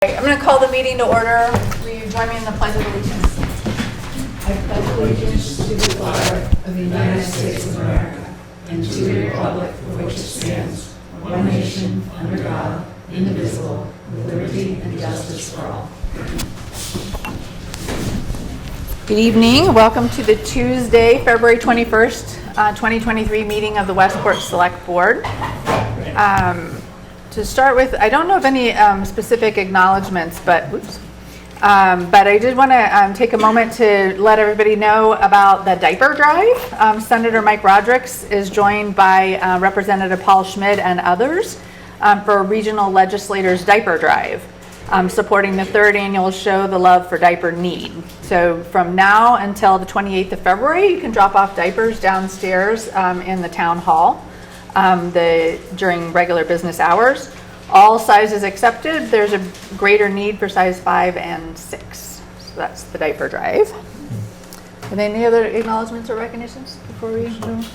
I'm going to call the meeting to order. Will you join me in the Pledge of Allegiance? I pledge allegiance to the flag of the United States of America and to the republic for which it stands, one nation, under God, indivisible, with liberty and justice for all. Good evening. Welcome to the Tuesday, February 21st, 2023 meeting of the Westport Select Board. To start with, I don't know of any specific acknowledgements, but I did want to take a moment to let everybody know about the diaper drive. Senator Mike Rodrigues is joined by Representative Paul Schmid and others for Regional Legislators Diaper Drive, supporting the third annual Show the Love for Diaper Need. So from now until the 28th of February, you can drop off diapers downstairs in the town hall. During regular business hours. All sizes accepted. There's a greater need for size 5 and 6. So that's the diaper drive. Are there any other acknowledgements or recognitions before we move?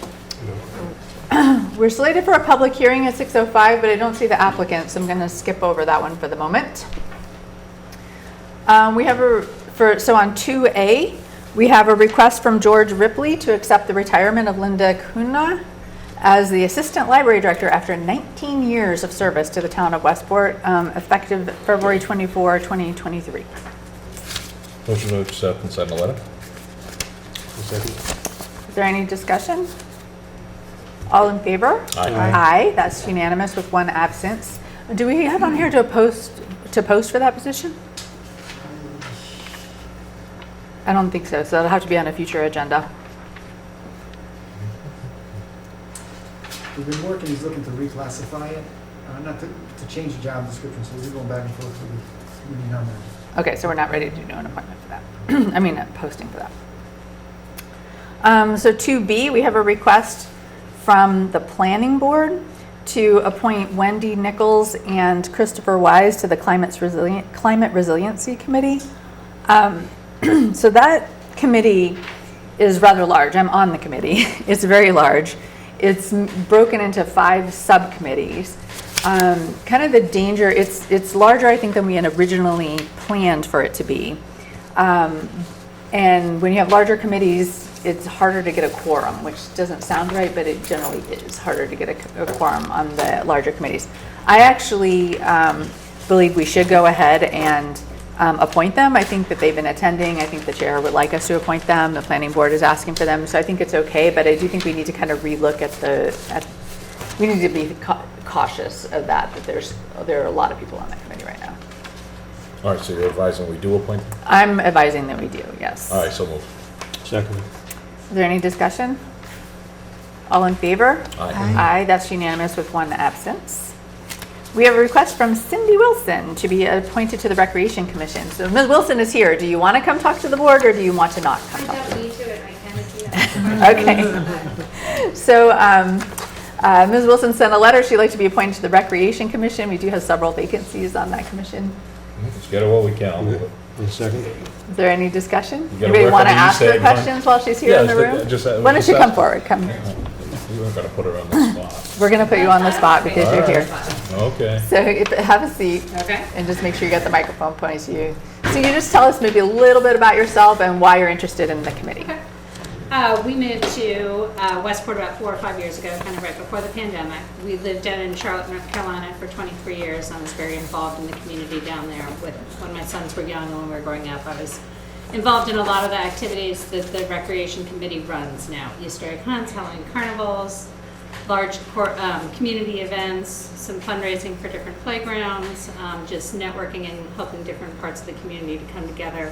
We're slated for a public hearing at 6:05, but I don't see the applicant, so I'm going to skip over that one for the moment. We have so on 2A, we have a request from George Ripley to accept the retirement of Linda Kuna as the Assistant Library Director after 19 years of service to the town of Westport, effective February 24, 2023. Motion to accept and sign the letter. Second. Is there any discussion? All in favor? Aye. Aye, that's unanimous with one absence. Do we have on here to post for that position? I don't think so, so it'll have to be on a future agenda. We've been working, he's looking to reclassify it, not to change the job description, so we're going back and forth with the union on that. Okay, so we're not ready to do an appointment for that. I mean, posting for that. So 2B, we have a request from the Planning Board to appoint Wendy Nichols and Christopher Wise to the Climate Resiliency Committee. So that committee is rather large. I'm on the committee. It's very large. It's broken into 5 subcommittees. Kind of the danger, it's larger, I think, than we had originally planned for it to be. And when you have larger committees, it's harder to get a quorum, which doesn't sound right, but it generally is harder to get a quorum on the larger committees. I actually believe we should go ahead and appoint them. I think that they've been attending. I think the chair would like us to appoint them. The planning board is asking for them, so I think it's okay. But I do think we need to kind of relook we need to be cautious of that there are a lot of people on that committee right now. All right, so you're advising we do appoint? I'm advising that we do, yes. All right, so moved. Second. Is there any discussion? All in favor? Aye. Aye, that's unanimous with one absence. We have a request from Cindy Wilson to be appointed to the Recreation Commission. So Ms. Wilson is here. Do you want to come talk to the board, or do you want to not come talk to the board? I don't need to, and I can if you Okay. So Ms. Wilson sent a letter. She'd like to be appointed to the Recreation Commission. We do have several vacancies on that commission. Let's get her what we can. Second. Is there any discussion? You gotta Anybody work want to on the ask her East Egg hunt. questions while she's here Yeah, in the room? Why don't you come forward? Come. We weren't going to put her on the spot. We're going to put you on the spot because you're here. Okay. So have a seat. Okay. And just make sure you get the microphone pointed to you. So you just tell us maybe a little bit about yourself and why you're interested in the committee. We moved to Westport about 4 or 5 years ago, kind of right before the pandemic. We lived down in Charlotte, North Carolina for 23 years. I was very involved in the community down there. When my sons were young and when we were growing up, I was involved in a lot of the activities that the Recreation Committee runs now. Easter egg hunts, Halloween carnivals, large community events, some fundraising for different playgrounds, just networking and helping different parts of the community to come together.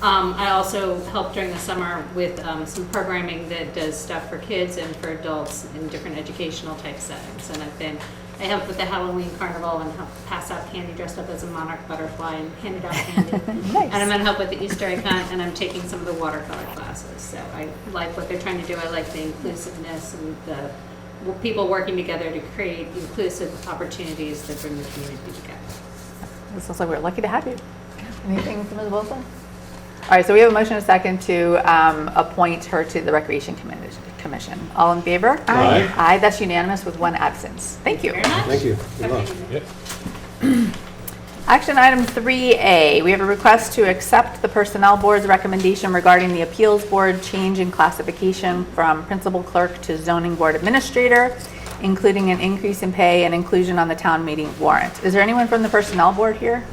I also help during the summer with some programming that does stuff for kids and for adults in different educational type settings. And I help with the Halloween carnival and help pass out candy dressed up as a monarch butterfly and handed out candy. Nice. And I'm going to help with the Easter egg hunt, and I'm taking some of the watercolor classes. So I like what they're trying to do. I like the inclusiveness and the people working together to create inclusive opportunities that bring the community together. It sounds like we're lucky to have you. Anything from Ms. Wilson? All right, so we have a motion and a second to appoint her to the Recreation Commission. All in favor? Aye. Aye, that's unanimous with one absence. Thank you. Very much. Thank you. Good luck. Yep. Action item 3A, we have a request to accept the Personnel Board's recommendation regarding the Appeals Board change in classification from Principal Clerk to Zoning Board Administrator, including an increase in pay and inclusion on the town meeting warrant. Is there anyone from the Personnel Board here?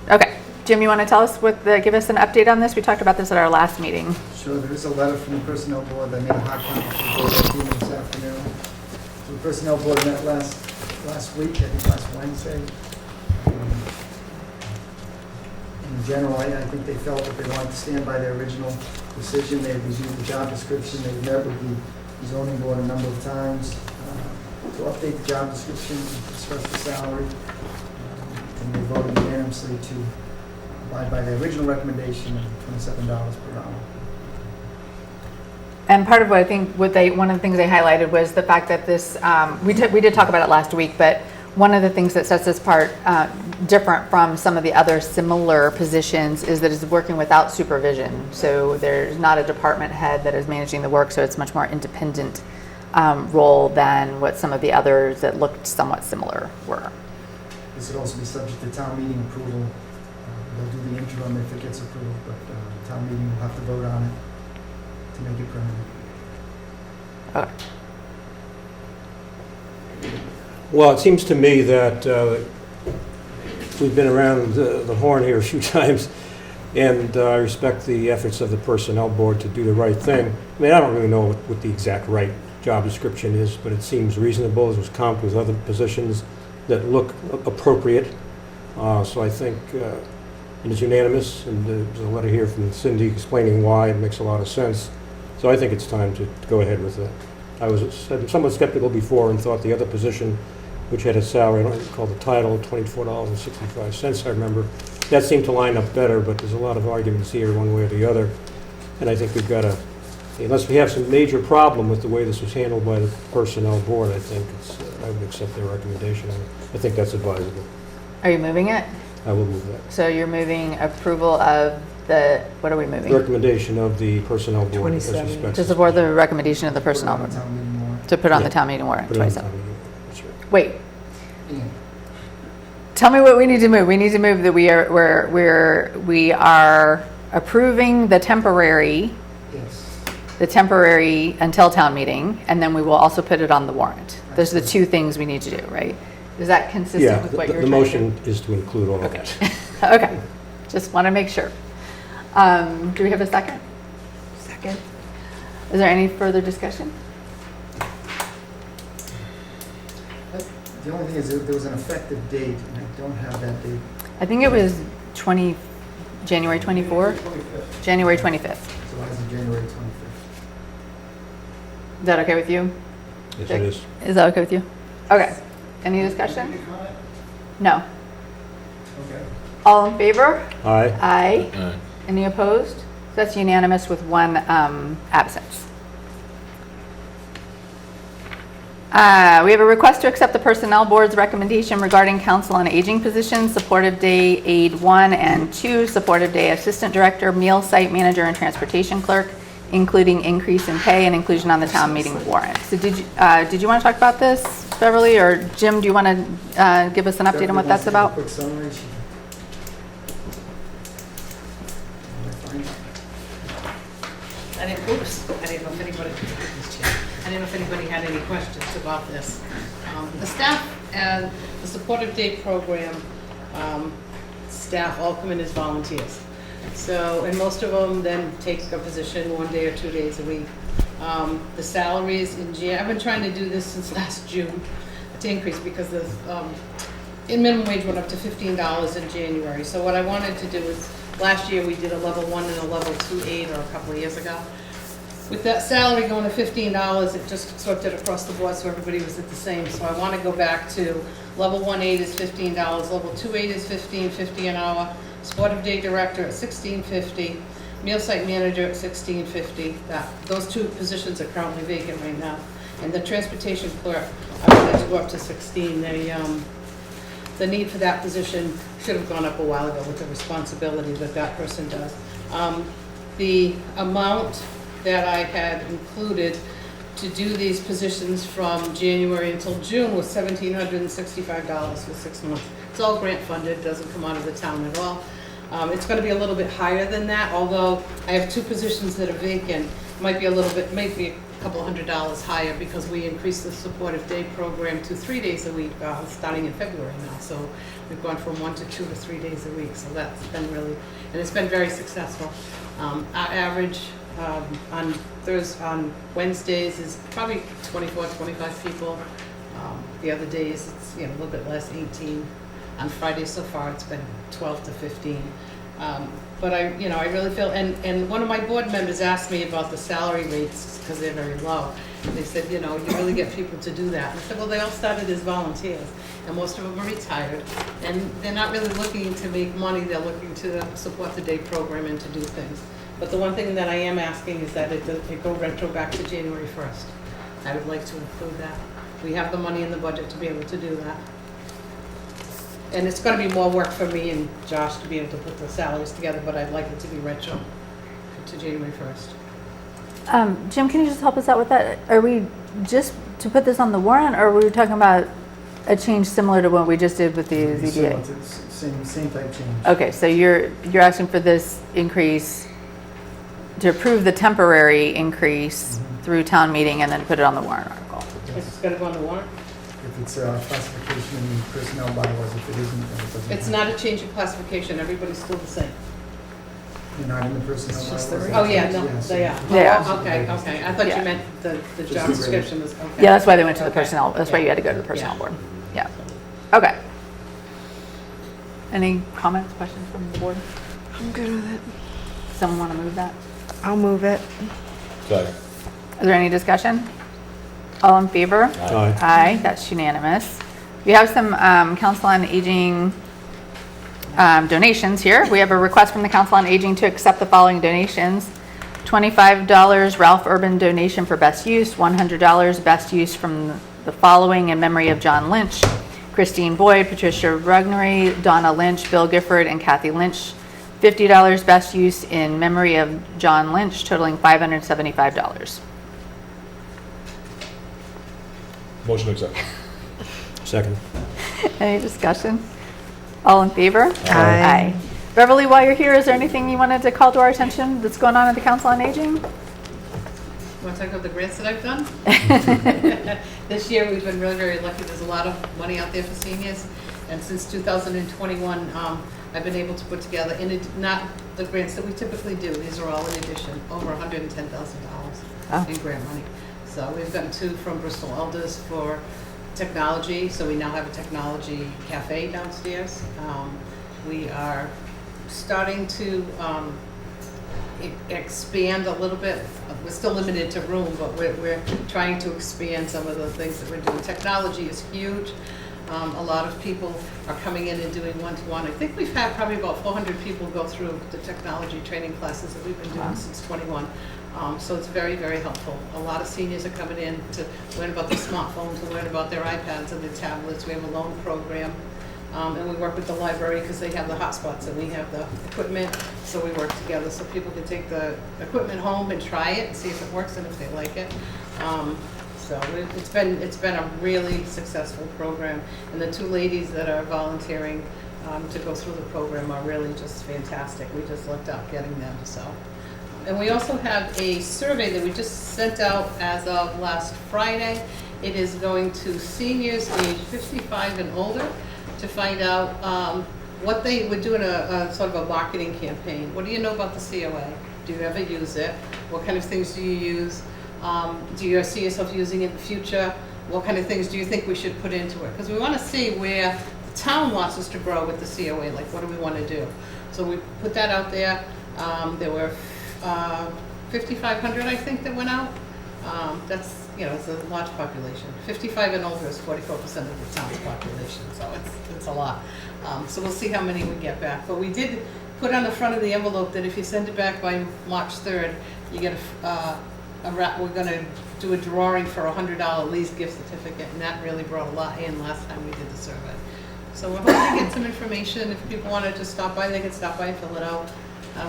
Okay. Jim, you want to tell us give us an update on this? We talked about this at our last meeting. Sure, there is a letter from the Personnel Board that made a hot copy for the board that came in this afternoon. So the Personnel Board met last week, I think last Wednesday. In general, I think they felt that they wanted to stand by their original decision. They reviewed the job description. They met with the zoning board a number of times to update the job description, discuss the salary, and they voted unanimously to abide by the original recommendation of $27 per hour. And part of what I think one of the things they highlighted was the fact that this, we did talk about it last week, but one of the things that sets this part different from some of the other similar positions is that it's working without supervision. So there's not a department head that is managing the work, so it's much more independent role than what some of the others that looked somewhat similar were. This would also be subject to town meeting approval. They'll do the interim if it gets approved, but town meeting will have to vote on it to make it permanent. Okay. Well, it seems to me that we've been around the horn here a few times, and I respect the efforts of the Personnel Board to do the right thing. I mean, I don't really know what the exact right job description is, but it seems reasonable. It was comped with other positions that look appropriate. So I think it is unanimous, and there's a letter here from Cindy explaining why. It makes a lot of sense. So I think it's time to go ahead with that. I was somewhat skeptical before and thought the other position, which had a salary, I don't recall the title, $24.65, I remember, that seemed to line up better, but there's a lot of arguments here one way or the other. And I think we've got to, unless we have some major problem with the way this was handled by the Personnel Board, I think I would accept their recommendation. I think that's advisable. Are you moving it? I will move that. So you're moving approval of what are we moving? Recommendation of the Personnel Board. as 27. respects- To support the recommendation of the Personnel Put it Board, on the town meeting warrant. to put on the Yeah. town meeting warrant, Put it on the 27. town meeting. That's right. Wait, Yeah. tell me what we need to move. We need to move that we are approving the temporary Yes. until town meeting, and then we will also put it on the warrant. Those are the two things we need to do, right? Is that consistent Yeah, with what the you're the trying motion is to include all of Okay. that. Okay, just want to make sure. Do we have a second? Second. Is there any further discussion? The only thing is there was an effective date, and I don't have that date. I think it was January 24? January 25th. So as of January 25th. Is that okay with you? Yes, it is. Is that okay with you? Okay. Any discussion? No. Okay. All in favor? Aye. Aye. Aye. Any opposed? That's unanimous with one absence. We have a request to accept the Personnel Board's recommendation regarding Council on Aging positions, Supportive Day Aide 1 and 2, Supportive Day Assistant Director, Meal Site Manager, and Transportation Clerk, including increase in pay and inclusion on the town meeting warrant. So did you want to talk about this, Beverly, or Jim, do you want to give us an update on what that's about? Quick summary. I didn't know if anybody had any questions about this. The staff and the Supportive Day program, staff all come in as volunteers. So, and most of them then take a position 1 day or 2 days a week. The salaries I've been trying to do this since last June to increase because the minimum wage went up to $15 in January. So what I wanted to do is, last year we did a level 1 and a level 2 aide, or a couple of years ago. With that salary going to $15, it just swept it across the board, so everybody was at the same. So I want to go back to level 1 aide is $15, level 2 aide is $15.50 an hour, Supportive Day Director at $16.50, Meal Site Manager at $16.50. Those two positions are currently vacant right now. And the Transportation Clerk, I wanted to go up to $16. The need for that position should have gone up a while ago with the responsibility that that person does. The amount that I had included to do these positions from January until June was $1,765 for 6 months. It's all grant funded, doesn't come out of the town at all. It's gonna be a little bit higher than that, although I have 2 positions that are vacant. Might be a little bit, maybe a couple $100 higher because we increased the supportive day program to 3 days a week, starting in February now. So we've gone from 1 to 2 to 3 days a week, so that's been really, and it's been very successful. Our average on Wednesdays is probably 24, 25 people. The other days, it's, a little bit less, 18. On Friday so far, it's been 12 to 15. But I really feel, and one of my board members asked me about the salary rates because they're very low. And they said, you really get people to do that. And I said, well, they all started as volunteers, and most of them are retired, and they're not really looking to make money. They're looking to support the day program and to do things. But the one thing that I am asking is that it go retro back to January 1st. I would like to include that. We have the money in the budget to be able to do that. And it's gonna be more work for me and Josh to be able to put the salaries together, but I'd like it to be retro to January 1st. Jim, can you just help us out with that? Are we just to put this on the warrant, or were we talking about a change similar to what we just did with the ZBA? Same type change. Okay, so you're asking for this increase, to approve the temporary increase through town meeting and then put it on the warrant article? It's gonna go on the warrant? If it's a classification in the personnel bylaws, if it isn't, then it doesn't. It's not a change of classification, everybody's still the same. You're not in the personnel It's just bylaws. the Oh, yeah, no, Yes. they are. Yeah. Oh, okay, I thought Yeah. you meant the Just job the description was, okay. Yeah, that's why they went to the Okay. personnel, that's why Yeah. you had to go to the personnel Yeah. board. Yeah, okay. Any comments, questions from the board? I'm good with it. Someone want to move that? I'll move it. Second. Is there any discussion? All in favor? Aye. Aye, that's unanimous. We have some Council on Aging donations here. We have a request from the Council on Aging to accept the following donations. $25 Ralph Urban donation for best use, $100 best use from the following in memory of John Lynch: Christine Boyd, Patricia Rugnery, Donna Lynch, Bill Gifford, and Kathy Lynch. $50 best use in memory of John Lynch, totaling $575. Motion accepted. Second. Any discussion? All in favor? Aye. Beverly, while you're here, is there anything you wanted to call to our attention that's going on at the Council on Aging? Want to talk about the grants that I've done? This year, we've been really very lucky. There's a lot of money out there for seniors. And since 2021, I've been able to put together, not the grants that we typically do, these are all in addition, over $110,000 in grant money. So we've gotten 2 from Bristol Elders for technology, so we now have a technology cafe downstairs. We are starting to expand a little bit. We're still limited to room, but we're trying to expand some of the things that we're doing. Technology is huge. A lot of people are coming in and doing one-to-one. I think we've had probably about 400 people go through the technology training classes that we've been doing since '21. So it's very, very helpful. A lot of seniors are coming in to learn about their smartphones, to learn about their iPads and their tablets. We have a loan program. And we work with the library because they have the hotspots and we have the equipment. So we work together so people can take the equipment home and try it, see if it works and if they like it. So it's been a really successful program. And the 2 ladies that are volunteering to go through the program are really just fantastic. We just looked up getting them, so. And we also have a survey that we just sent out as of last Friday. It is going to seniors age 55 and older to find out what they would do in a sort of a marketing campaign. What do you know about the COA? Do you ever use it? What kind of things do you use? Do you see yourself using it in the future? What kind of things do you think we should put into it? Because we want to see where the town wants us to grow with the COA, like what do we want to do? So we put that out there. There were 5,500, I think, that went out. That's, it's a large population. 55 and older is 44% of the town's population, so it's a lot. So we'll see how many we get back. But we did put on the front of the envelope that if you send it back by March 3rd, you get we're going to do a drawing for a $100 Lee's gift certificate, and that really brought a lot in last time we did the survey. So we're hoping to get some information. If people want to just stop by, they can stop by and fill it out.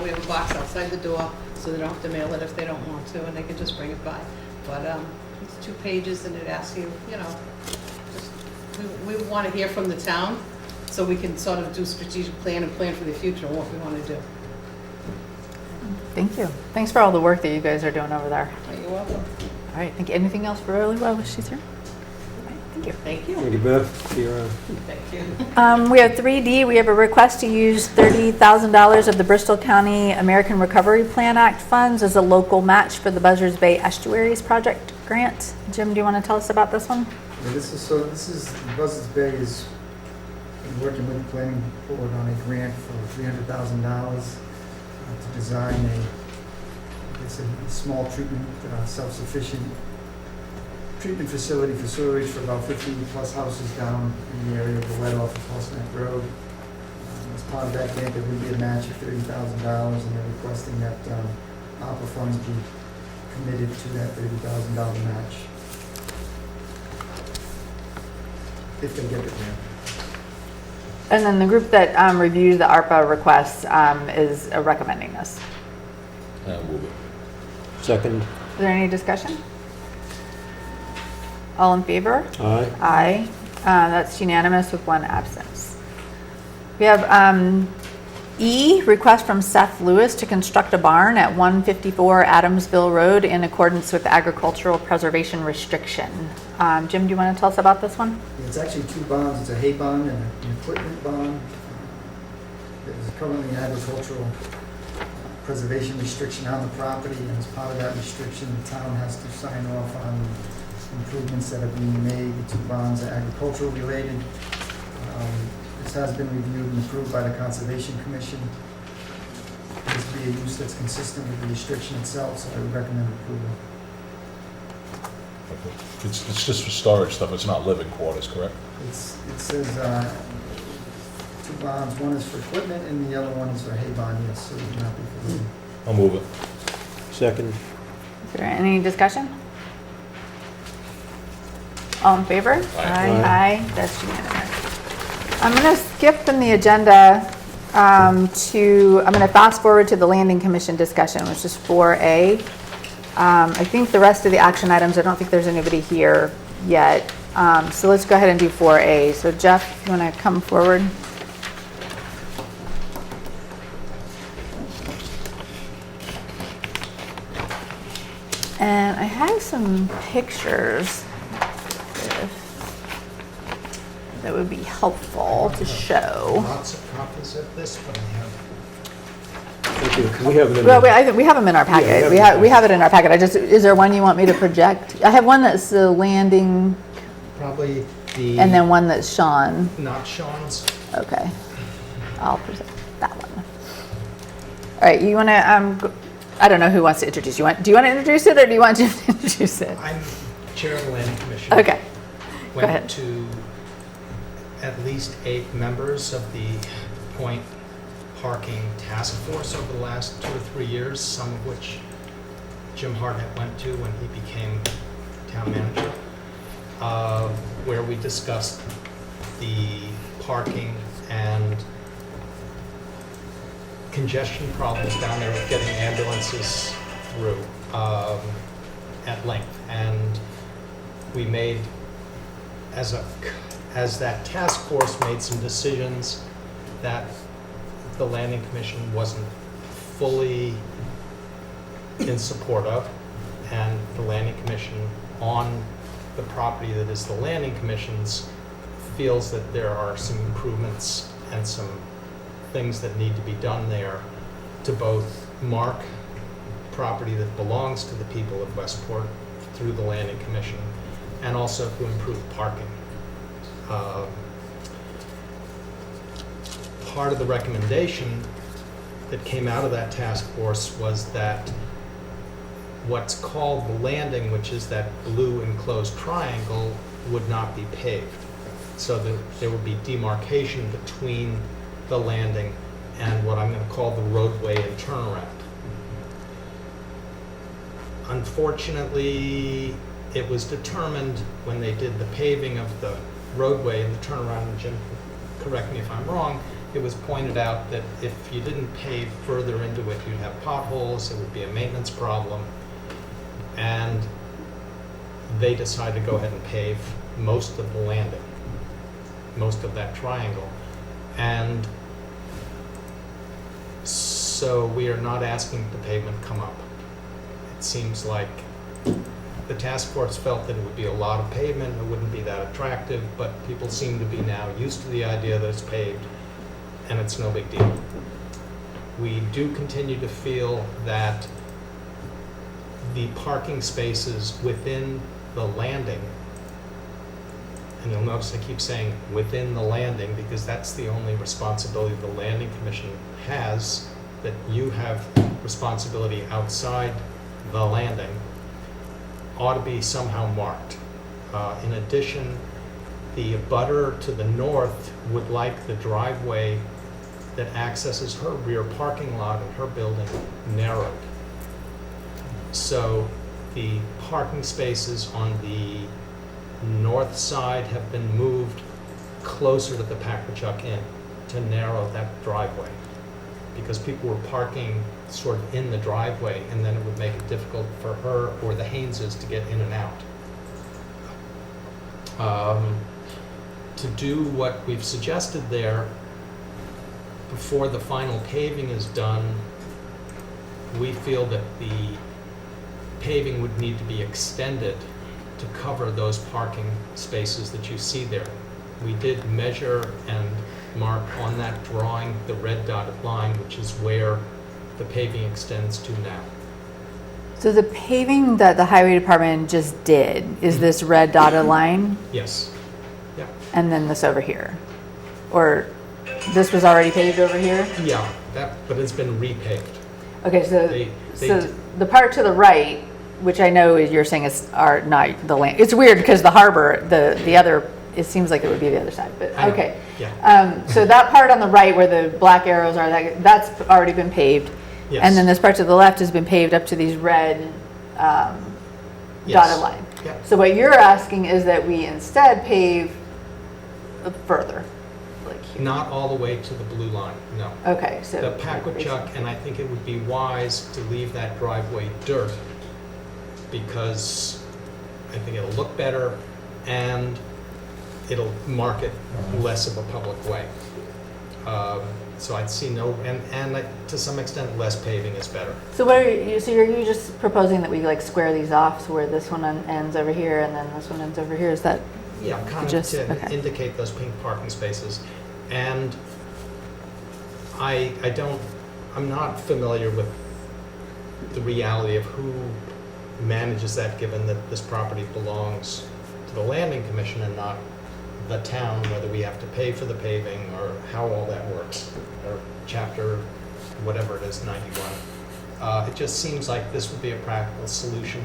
We have a box outside the door, so they don't have to mail it if they don't want to, and they can just bring it by. But it's 2 pages, and it asks you, just we want to hear from the town. so we can sort of do strategic plan and plan for the future and what we want to do. Thank you. Thanks for all the work that you guys are doing over there. You're welcome. All right, thank you. Anything else for Early while she's here? All right, thank you. Thank you. Thank you, Beth. See you around. Thank you. We have 3D. We have a request to use $30,000 of the Bristol County American Recovery Plan Act funds as a local match for the Buzzards Bay Estuaries Project grant. Jim, do you want to tell us about this one? Yeah, this is, Buzzards Bay is working with the planning board on a grant for $300,000 to design a small treatment, self-sufficient treatment facility for sewage for about 50 plus houses down in the area of the let-off of Horse Neck Road. As part of that grant, there would be a match of $30,000, and they're requesting that ARPA funds be committed to that $30,000 match if they get the grant. And then the group that reviews the ARPA requests is recommending this. I'll move it. Second. Is there any discussion? All in favor? Aye. Aye. That's unanimous with one absence. We have E, request from Seth Lewis to construct a barn at 154 Adamsville Road in accordance with the agricultural preservation restriction. Jim, do you want to tell us about this one? It's actually two bonds. It's a hay bond and an equipment bond. There's currently an agricultural preservation restriction on the property, and as part of that restriction, the town has to sign off on improvements that are being made. The two bonds are agricultural related. This has been reviewed and approved by the Conservation Commission. It needs to be a use that's consistent with the restriction itself, so I would recommend approval. Okay. It's just for storage stuff, it's not living quarters, correct? It says two bonds, one is for equipment and the other one is for hay bond, yes, so it would not be for living. I'll move it. Second. Is there any discussion? All in favor? Aye. Aye, that's unanimous. I'm going to skip from the agenda I'm going to fast forward to the Landing Commission discussion, which is 4A. I think the rest of the action items, I don't think there's anybody here yet. So let's go ahead and do 4A. So Jeff, if you want to come forward. And I have some pictures that would be helpful to show. Lots of copies of this, but I have. Thank you. We have them in Well, the- we have them in our packet. Yeah, We have it in our packet. Is there one you want me to project? I have one that's the landing Probably the. and then one that's Sean. Not Sean's. Okay. I'll present that one. All right, you want to, I don't know who wants to introduce. Do you want to introduce it or do you want Jim to introduce it? I'm chair of the Landing Commission. Okay. Go ahead. Went to at least 8 members of the Point Parking Task Force over the last 2 or 3 years, some of which Jim Hartnett went to when he became town manager, where we discussed the parking and congestion problems down there with getting ambulances through at length. And we made, as that task force made some decisions that the Landing Commission wasn't fully in support of, and the Landing Commission on the property that is the Landing Commission's feels that there are some improvements and some things that need to be done there to both mark property that belongs to the people of Westport through the Landing Commission and also to improve parking. Part of the recommendation that came out of that task force was that what's called the landing, which is that blue enclosed triangle, would not be paved. So there would be demarcation between the landing and what I'm going to call the roadway and turnaround. Unfortunately, it was determined when they did the paving of the roadway and the turnaround, and Jim, correct me if I'm wrong, it was pointed out that if you didn't pave further into it, you'd have potholes, it would be a maintenance problem. And they decided to go ahead and pave most of the landing, most of that triangle. And so we are not asking the pavement come up. It seems like the task force felt that it would be a lot of pavement, it wouldn't be that attractive, but people seem to be now used to the idea that it's paved, and it's no big deal. We do continue to feel that the parking spaces within the landing, and you'll notice I keep saying within the landing because that's the only responsibility the landing commission has, that you have responsibility outside the landing, ought to be somehow marked. In addition, the abutter to the north would like the driveway that accesses her rear parking lot and her building narrowed. So the parking spaces on the north side have been moved closer to the Packwachuck Inn to narrow that driveway, because people were parking sort of in the driveway, and then it would make it difficult for her or the Hayneses to get in and out. To do what we've suggested there, before the final paving is done, we feel that the paving would need to be extended to cover those parking spaces that you see there. We did measure and mark on that drawing the red dotted line, which is where the paving extends to now. So the paving that the highway department just did is this red dotted line Yes. Yeah. and then this over here? Or this was already paved over here? Yeah, but it's been repaved. Okay, so, They so d- the part to the right, which I know is you're saying is not the land, it's weird because the harbor, the other, it seems like it would be the other side, but I know. okay. Yeah. So that part on the right where the black arrows are, that's already been paved. Yes. And then this part to the left has been paved up to these red Yes. dotted line. Yeah. So what you're asking is that we instead pave further, like here. Not all the way to the blue line, no. Okay, so. The Packwachuck, and I think it would be wise to leave that driveway dirt, because I think it'll look better and it'll mark it less of a public way. So I'd see no, and to some extent, less paving is better. So what are you, so are you just proposing that we like square these off so where this one ends over here and then this one ends over here? Is that, Yeah, kind of Just- to okay. indicate those pink parking spaces. And I'm not familiar with the reality of who manages that, given that this property belongs to the Landing Commission and not the town, whether we have to pay for the paving or how all that works, or chapter, whatever it is, 91. It just seems like this would be a practical solution.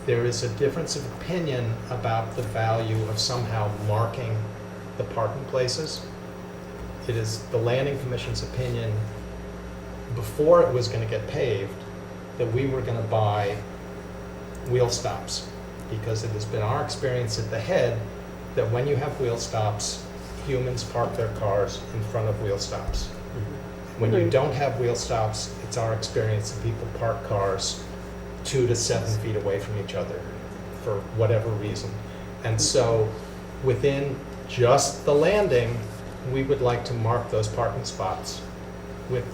There is a difference of opinion about the value of somehow marking the parking places. It is the Landing Commission's opinion, before it was going to get paved, that we were going to buy wheel stops, because it has been our experience at the head that when you have wheel stops, humans park their cars in front of wheel stops. When you don't have wheel stops, it's our experience that people park cars 2 to 7 feet away from each other for whatever reason. And so within just the landing, we would like to mark those parking spots with,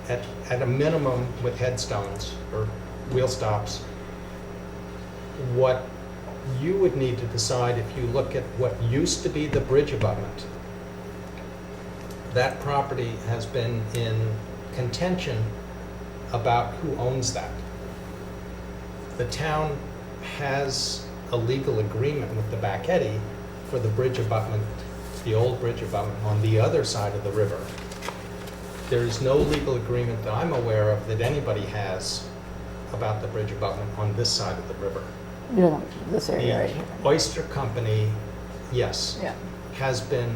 at a minimum, with headstones or wheel stops. What you would need to decide, if you look at what used to be the bridge abutment, that property has been in contention about who owns that. The town has a legal agreement with the back eddy for the bridge abutment, the old bridge abutment on the other side of the river. There is no legal agreement that I'm aware of that anybody has about the bridge abutment on this side of the river. this area right here? The Oyster Company, yes, Yeah. has been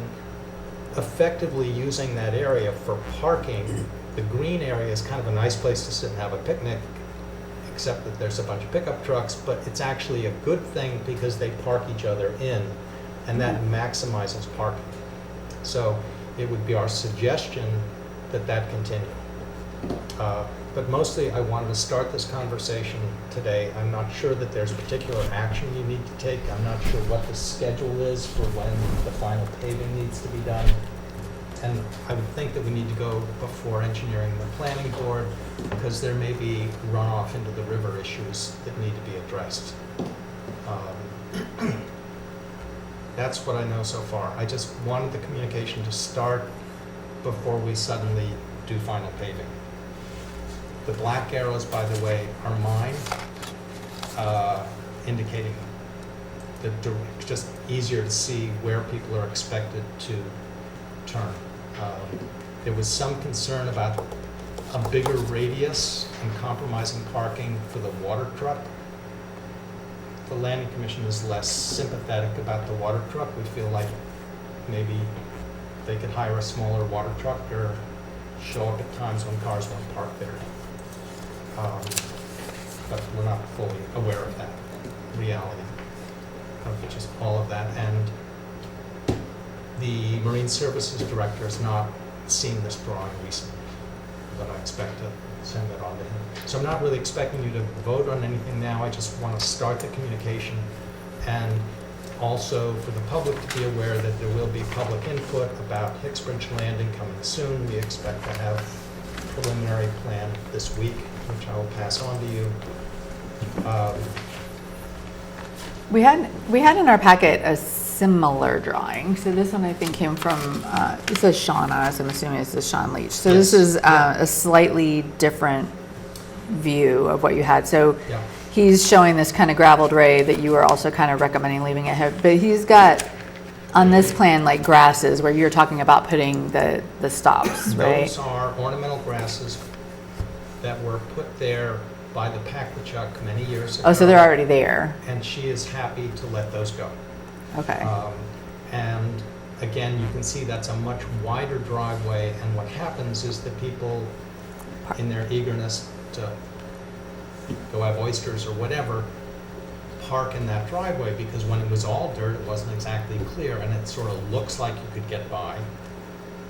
effectively using that area for parking. The green area is kind of a nice place to sit and have a picnic, except that there's a bunch of pickup trucks, but it's actually a good thing because they park each other in, and that maximizes parking. So it would be our suggestion that that continue. But mostly, I wanted to start this conversation today. I'm not sure that there's particular action you need to take. I'm not sure what the schedule is for when the final paving needs to be done. And I would think that we need to go before engineering the planning board, because there may be runoff into the river issues that need to be addressed. That's what I know so far. I just wanted the communication to start before we suddenly do final paving. The black arrows, by the way, are mine, indicating just easier to see where people are expected to turn. There was some concern about a bigger radius and compromising parking for the water truck. The Landing Commission is less sympathetic about the water truck. We feel like maybe they could hire a smaller water truck or show up at times when cars won't park there. But we're not fully aware of that reality, of just all of that. And the Marine Services Director has not seen this drawing recently, but I expect to send that on to him. So I'm not really expecting you to vote on anything now. I just want to start the communication, and also for the public to be aware that there will be public input about Hicksbridge Landing coming soon. We expect to have a preliminary plan this week, which I will pass on to you. We had in our packet a similar drawing. So this one I think came from, it says Shauna, so I'm assuming it's the Sean Leach. So this Yes. is a slightly different view of what you had. So Yeah. he's showing this kind of gravelled ray that you were also kind of recommending leaving it here. But he's got, on this plan, like grasses where you're talking about putting the stops, right? Those are ornamental grasses that were put there by the Packwichuk many years ago. Oh, so they're already there. And she is happy to let those go. Okay. And again, you can see that's a much wider driveway, and what happens is that people, in their eagerness to go have oysters or whatever, park in that driveway, because when it was all dirt, it wasn't exactly clear, and it sort of looks like you could get by.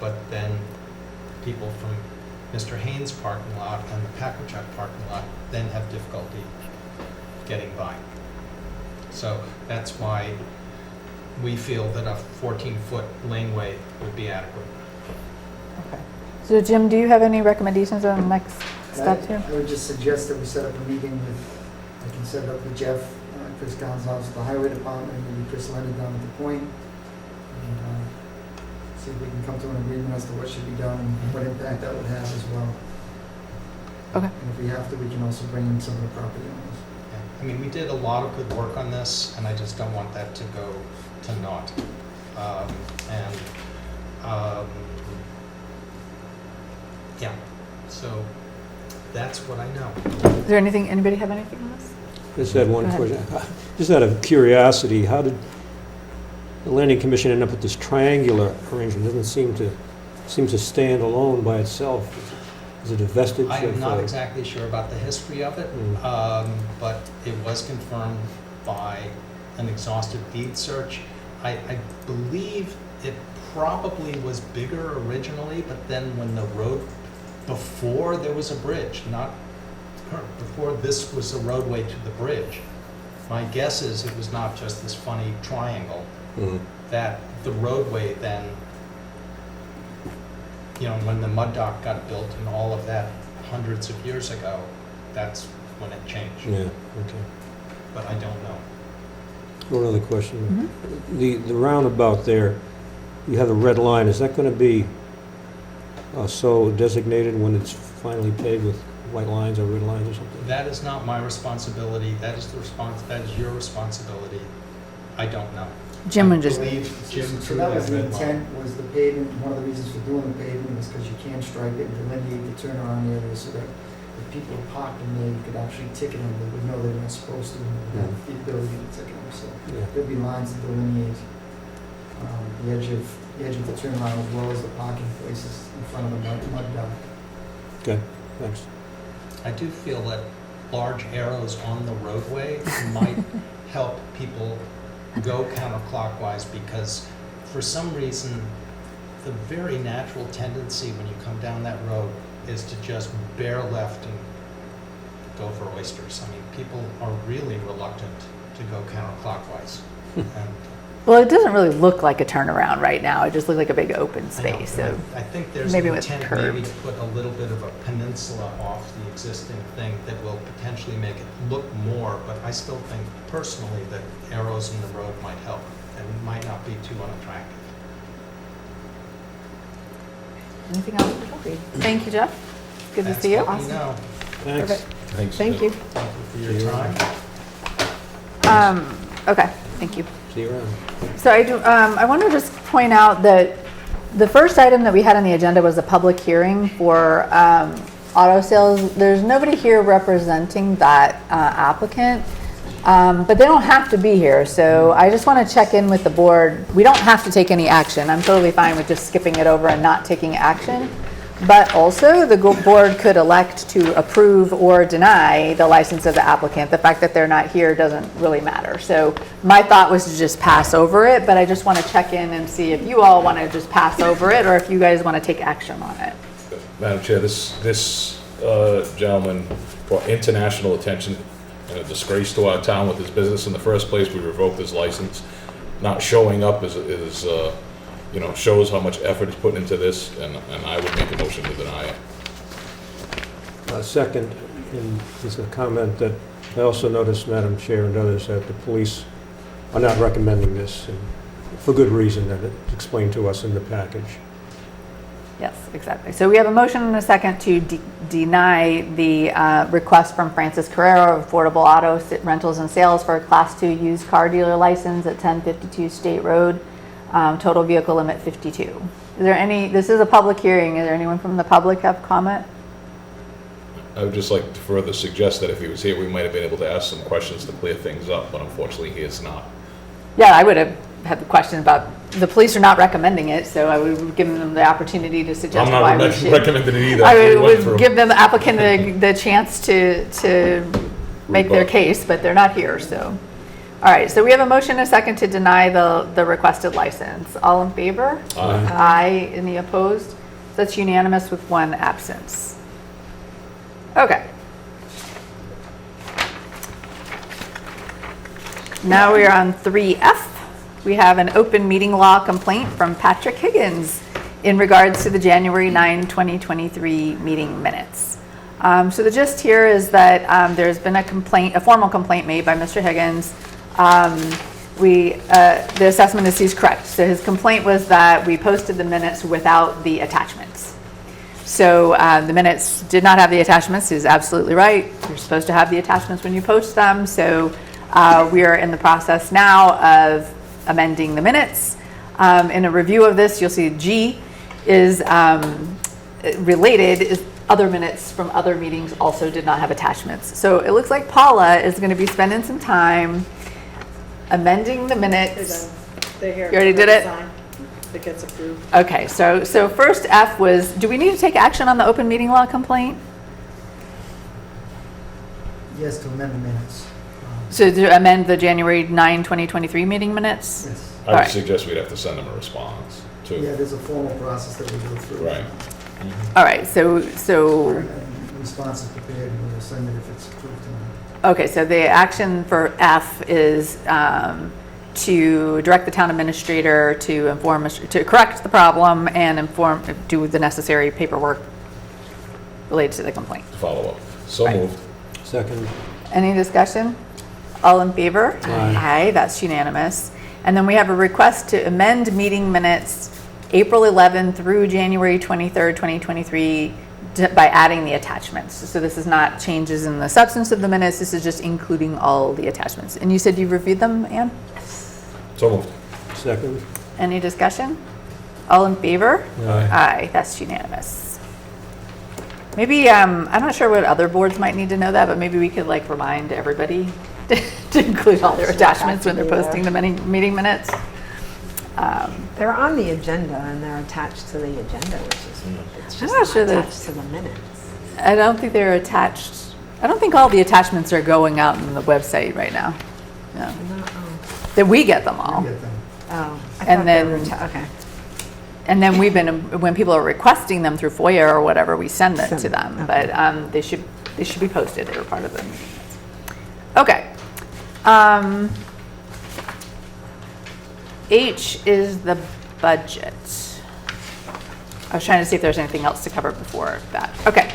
But then people from Mr. Haynes' parking lot and the Packwichuk parking lot then have difficulty getting by. So that's why we feel that a 14-foot laneway would be adequate. Okay. So Jim, do you have any recommendations on the next step here? I would just suggest that we set up a meeting with, I can set it up with Jeff, Chris Gonzalez with the Highway Department, and maybe Chris Leonard down at the Point, and see if we can come to an agreement as to what should be done and what impact that would have as well. Okay. And if we have to, we can also bring in some of the property owners. Yeah. I mean, we did a lot of good work on this, and I just don't want that to go to naught. Yeah, so that's what I know. Is there anything, anybody have anything on this? Just had one Go ahead. question. Just out of curiosity, how did the Landing Commission end up with this triangular arrangement? Doesn't seem to stand alone by itself. Is it a vestige I am of, not exactly sure about the history of it, but it was confirmed by an exhaustive deed search. I believe it probably was bigger originally, but then when the road, before there was a bridge, before this was a roadway to the bridge, my guess is it was not just this funny triangle, that the roadway then, when the mud dock got built and all of that hundreds of years ago, that's when it changed. Yeah, okay. But I don't know. One other question. The roundabout there, you have a red line. Is that going to be so designated when it's finally paved with white lines or red lines or something? That is not my responsibility. That is your responsibility. I don't know. Jim would I just, believe Jim So drew that was the red line. intent, was the pavement, one of the reasons for doing the pavement was because you can stripe it and delineate the turnaround area so that if people are parked in there, you could actually ticket them, they would know they're not supposed to, and they would have the ability to ticket them, so Yeah. there'd be lines to delineate the edge of the turnaround as well as the parking places in front of the mud dock. Okay, thanks. I do feel that large arrows on the roadway might help people go counterclockwise, because for some reason, the very natural tendency when you come down that road is to just bear left and go for oysters. I mean, people are really reluctant to go counterclockwise. And Well, it doesn't really look like a turnaround right now. It just looks like a big open I know, space, and so. I think there's maybe an with intent maybe curved. to put a little bit of a peninsula off the existing thing that will potentially make it look more, but I still think personally that arrows in the road might help and might not be too unattractive. Anything else? Okay. Thank you, Jeff. Good to That's see you. what we know. Thanks. Thanks. Thank you. Thank you for See your you time. Okay, thank you. See you around. So I want to just point out that the first item that we had on the agenda was a public hearing for auto sales. There's nobody here representing that applicant, but they don't have to be here. So I just want to check in with the board. We don't have to take any action. I'm totally fine with just skipping it over and not taking action. But also, the board could elect to approve or deny the license of the applicant. The fact that they're not here doesn't really matter. So my thought was to just pass over it, but I just want to check in and see if you all want to just pass over it or if you guys want to take action on it. Madam Chair, this gentleman brought international attention and a disgrace to our town with his business in the first place. We revoked his license. Not showing up is shows how much effort is put into this, and I would make a motion to deny it. Second, and just a comment that I also noticed, Madam Chair and others, that the police are not recommending this, and for good reason, that it's explained to us in the package. Yes, exactly. So we have a motion and a second to deny the request from Francis Carrero of Affordable Auto Rentals and Sales for a Class 2 used car dealer license at 1052 State Road. Total vehicle limit 52. Is there any, this is a public hearing, is there anyone from the public have comment? I would just like to further suggest that if he was here, we might have been able to ask some questions to clear things up, but unfortunately he is not. Yeah, I would have had the question about, the police are not recommending it, so I would give them the opportunity to suggest I'm why not we should. recommending it either. I We went would through. give them, the applicant, the chance to make their Rebut. case, but they're not here, so. All right, so we have a motion and a second to deny the requested license. All in favor? Aye. Aye. Any opposed? That's unanimous with one absence. Okay. Now we are on 3F. We have an open meeting law complaint from Patrick Higgins in regards to the January 9, 2023 meeting minutes. So the gist here is that there's been a formal complaint made by Mr. Higgins. The assessment is he's correct. So his complaint was that we posted the minutes without the attachments. So the minutes did not have the attachments. He's absolutely right. You're supposed to have the attachments when you post them. So we are in the process now of amending the minutes. In a review of this, you'll see G is related. Is other minutes from other meetings also did not have attachments. So it looks like Paula is going to be spending some time amending the minutes. They're here. You already did it? It gets approved. Okay, so first F was, do we need to take action on the open meeting law complaint? Yes, to amend the minutes. So to amend the January 9, 2023 meeting minutes? Yes. I would Alright. suggest we'd have to send him a response, Yeah, too. there's a formal process that we go through. Right. All right, so, And response is prepared, and we'll send it if it's approved tonight. okay, so the action for F is to direct the town administrator to to correct the problem and do the necessary paperwork related to the complaint. Follow up. So Right. moved. Second, Any discussion? All in favor? Aye. Aye, that's unanimous. And then we have a request to amend meeting minutes April 11 through January 23rd, 2023 by adding the attachments. So this is not changes in the substance of the minutes, this is just including all the attachments. And you said you reviewed them, Ann? So moved. second. Any discussion? All in favor? Aye. Aye, that's unanimous. Maybe, I'm not sure what other boards might need to know that, but maybe we could like remind everybody to include all their attachments when they're posting the meeting minutes. They're on the agenda and they're attached to the agenda, which is, it's I'm just not not sure that- attached to the minutes. I don't think they're attached. I don't think all the attachments are going out on the website right now. No. No, That we get them all. We get them. oh, I And thought they were then- okay. And then when people are requesting them through FOIA or whatever, we send them to Send them. them, But they should be posted. They were part of the meeting minutes. Okay. H is the budget. I was trying to see if there's anything else to cover before that. Okay.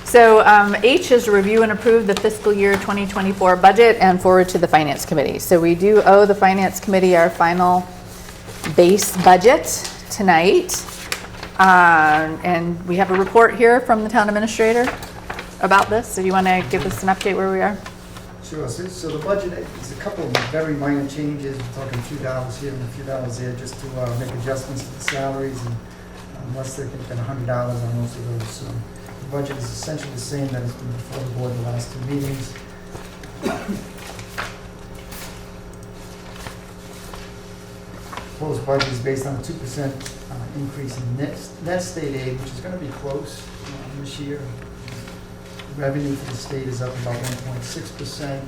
So H is review and approve the fiscal year 2024 budget and forward to the Finance Committee. So we do owe the Finance Committee our final base budget tonight. And we have a report here from the town administrator about this. So do you want to give us an update where we are? Sure, so the budget is a couple of very minor changes, we're talking a few dollars here and a few dollars there, just to make adjustments to the salaries, and less than $100 on most of those. So the budget is essentially the same that has been before the board the last 2 meetings. Proposed budget is based on a 2% increase in net state aid, which is going to be close this year. Revenue for the state is up about 1.6%.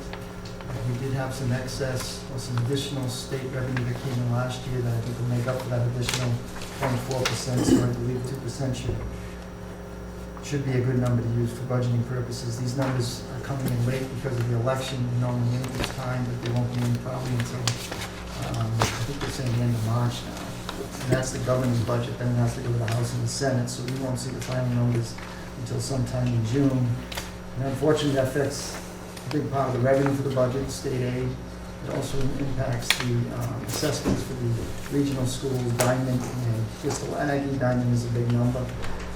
We did have some excess or some additional state revenue that came in last year that I think will make up for that additional 0.4%, so I believe 2% should be a good number to use for budgeting purposes. These numbers are coming in late because of the election. We normally in this time, but they won't be in probably until, I think they're saying the end of March now. And that's the governing budget, then it has to go to the House and the Senate, so we won't see the final numbers until sometime in June. And unfortunately, that affects a big part of the revenue for the budget, state aid. It also impacts the assessments for the regional schools, Diamond and Crystal Aggie. Diamond is a big number,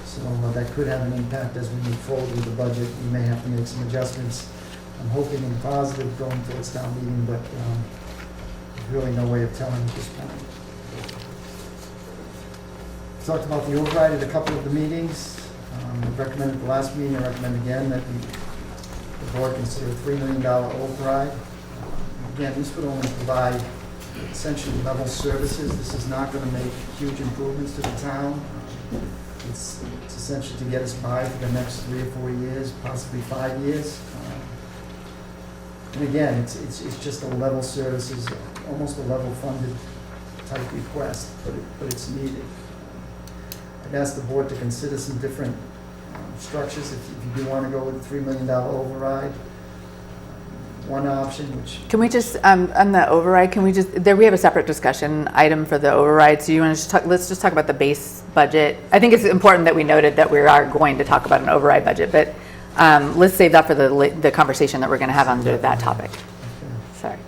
so that could have an impact as we move forward with the budget. We may have to make some adjustments. I'm hoping in positive going towards town meeting, but there's really no way of telling at this point. Talked about the override at a couple of the meetings. Recommended at the last meeting, I recommend again that the board consider a $3 million override. Again, this would only provide essentially level services. This is not going to make huge improvements to the town. It's essentially to get us by for the next 3 or 4 years, possibly 5 years. And again, it's just a level services, almost a level funded type request, but it's needed. I'd ask the board to consider some different structures if you do want to go with a $3 million override. One option, which... Can we just, on the override, can we just, we have a separate discussion item for the override, so you want to just talk, let's just talk about the base budget. I think it's important that we noted that we are going to talk about an override budget, but let's save that for the conversation that we're going to have under that topic. Okay. Sorry.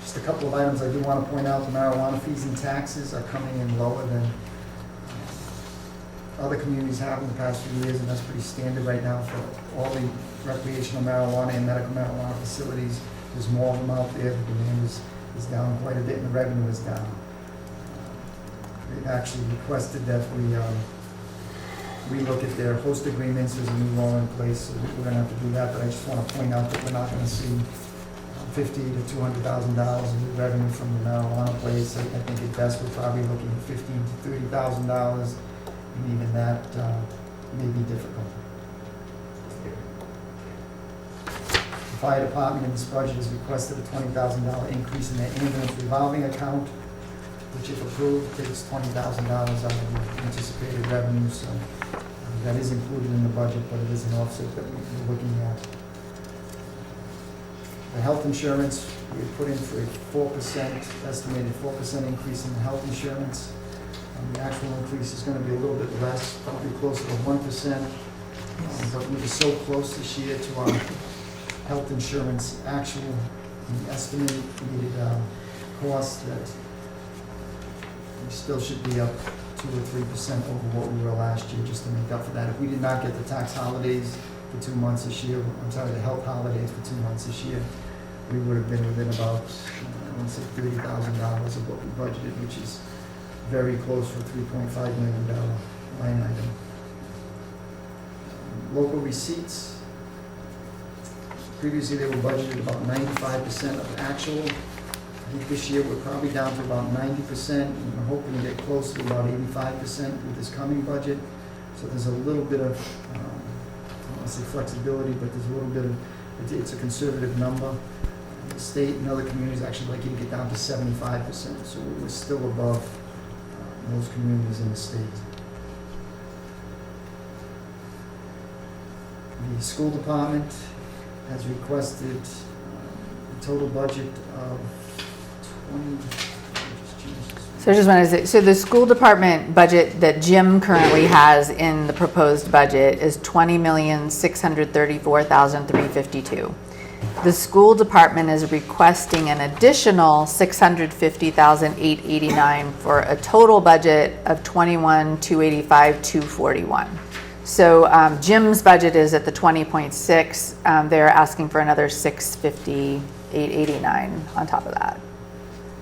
Just a couple of items I do want to point out. The marijuana fees and taxes are coming in lower than other communities have in the past few years, and that's pretty standard right now for all the recreational marijuana and medical marijuana facilities. There's more of them out there. The demand is down quite a bit, and the revenue is down. They've actually requested that we look at their host agreements. There's a new law in place, so we're going to have to do that. But I just want to point out that we're not going to see $50,000 to $200,000 in new revenue from the marijuana place. I think at best we're probably looking at $15,000 to $30,000. And even that may be difficult. The fire department in this budget has requested a $20,000 increase in their ambulance revolving account, which if approved takes $20,000 out of the anticipated revenue. So that is included in the budget, but it is an offset that we're looking at. The health insurance, we put in for a 4%, estimated 4% increase in the health insurance. The actual increase is going to be a little bit less, probably closer to 1%. But we were so close this year to our health insurance actual estimated cost that we still should be up 2 or 3% over what we were last year, just to make up for that. If we did not get the tax holidays for 2 months this year, the health holidays for 2 months this year, we would have been within about, I want to say $30,000 of what we budgeted, which is very close for a $3.5 million line item. Local receipts, previously they were budgeted about 95% of actual. I think this year we're probably down to about 90%, and we're hoping to get close to about 85% with this coming budget. So there's a little bit of, I don't want to say flexibility, but there's a little bit of, it's a conservative number. The state and other communities actually like you to get down to 75%, so we're still above most communities in the state. The school department has requested a total budget of changes. So I just wanted to say, so the school department budget that Jim currently has in the proposed budget is $20,634,352. The school department is requesting an additional $650,889 for a total budget of $21,285,241. So Jim's budget is at the 20.6. They're asking for another $650,889 on top of that.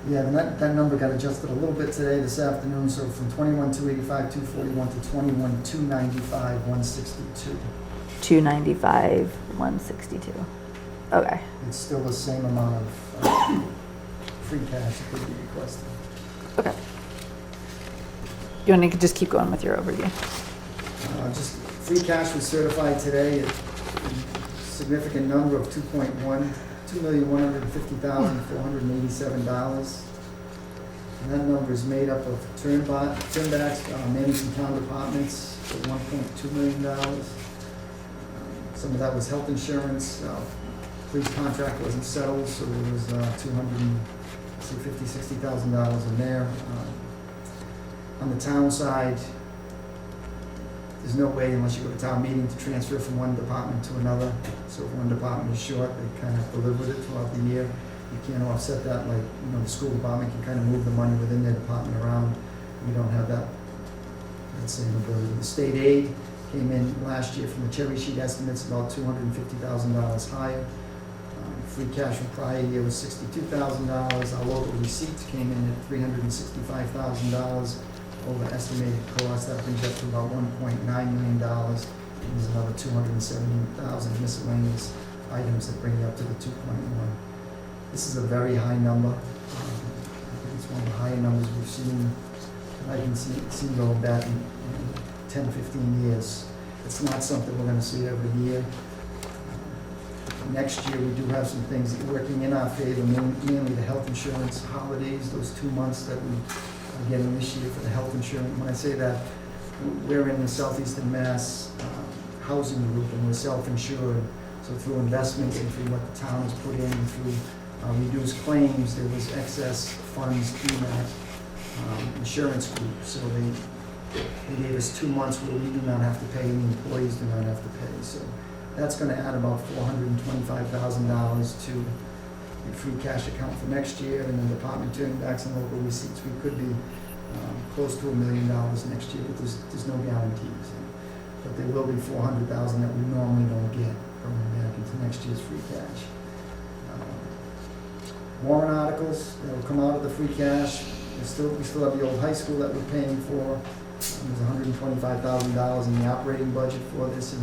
Yeah, and that number got adjusted a little bit today, this afternoon, so from 21,285, 241 to 21,295, 162. 295, 162. Okay. It's still the same amount of free cash that could be requested. Okay. You want to just keep going with your overview? Just free cash was certified today at a significant number of $2,150,487. And that number is made up of turnbacks, managing town departments for $1.2 million. Some of that was health insurance. Police contract wasn't settled, so there was $60,000 in there. On the town side, there's no way unless you go to town meeting to transfer from one department to another. So if one department is short, they kind of have to live with it throughout the year. You can't offset that like, the school department can kind of move the money within their department around. We don't have that same ability. The state aid came in last year from the cherry sheet estimates about $250,000 higher. Free cash from prior year was $62,000. Our local receipts came in at $365,000 over estimated cost. That brings up to about $1.9 million. And there's another $270,000 miscellaneous items that bring you up to the 2.1. This is a very high number. I think it's one of the higher numbers we've seen. I can see going back in 10, 15 years. It's not something we're going to see every year. Next year, we do have some things working in our favor, mainly the health insurance holidays, those 2 months that we are getting this year for the health insurance. When I say that, we're in the Southeastern Mass housing group, and we're self-insured. So through investments and through what the town has put in, through reduced claims, there was excess funds through that insurance group. So they gave us 2 months where we do not have to pay, and the employees do not have to pay. So that's going to add about $425,000 to the free cash account for next year, and then department turnbacks and local receipts. We could be close to $1 million next year, but there's no guarantees. But there will be $400,000 that we normally don't get going back into next year's free cash. Warrant articles that will come out of the free cash. We still have the old high school that we're paying for. There's $125,000 in the operating budget for this, and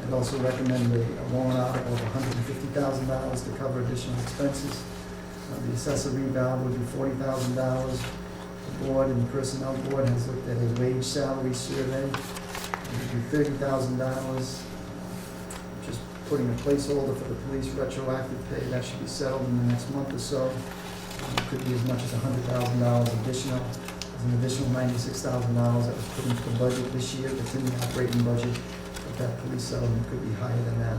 I'd also recommend a warrant article of $150,000 to cover additional expenses. The assessor reval would be $40,000. The board and the personnel board has looked at a wage salary survey. It would be $30,000. Just putting a placeholder for the police retroactive pay. That should be settled in the next month or so. It could be as much as $100,000 additional. There's an additional $96,000 that was put into the budget this year that's in the operating budget. That police settlement could be higher than that.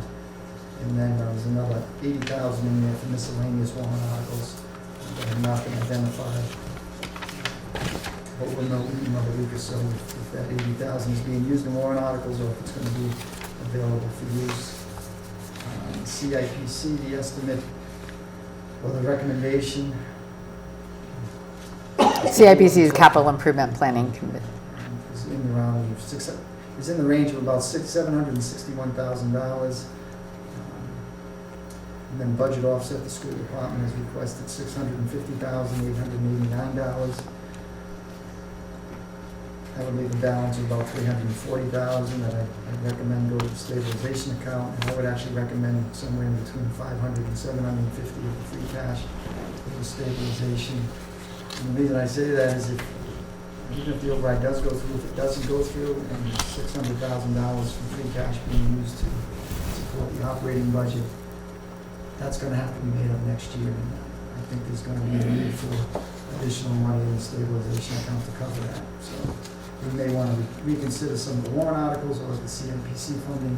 And then there's another $80,000 in there for miscellaneous warrant articles that have not been identified. But we'll know in another week or so if that $80,000 is being used in warrant articles or if it's going to be available for use. CIPC, the estimate or the recommendation. CIPC is Capital Improvement Planning Committee. Is in the round of is in the range of about $761,000. And then budget offset, the school department has requested $650,889. That would leave a balance of about $340,000 that I'd recommend go to the stabilization account. And I would actually recommend somewhere in between $500 and $750 of the free cash for the stabilization. And the reason I say that is even if the override does go through, if it doesn't go through, and $600,000 from free cash being used to support the operating budget, that's going to have to be made up next year. And I think there's going to be a need for additional money in the stabilization account to cover that. So we may want to reconsider some of the warrant articles or the CMPC funding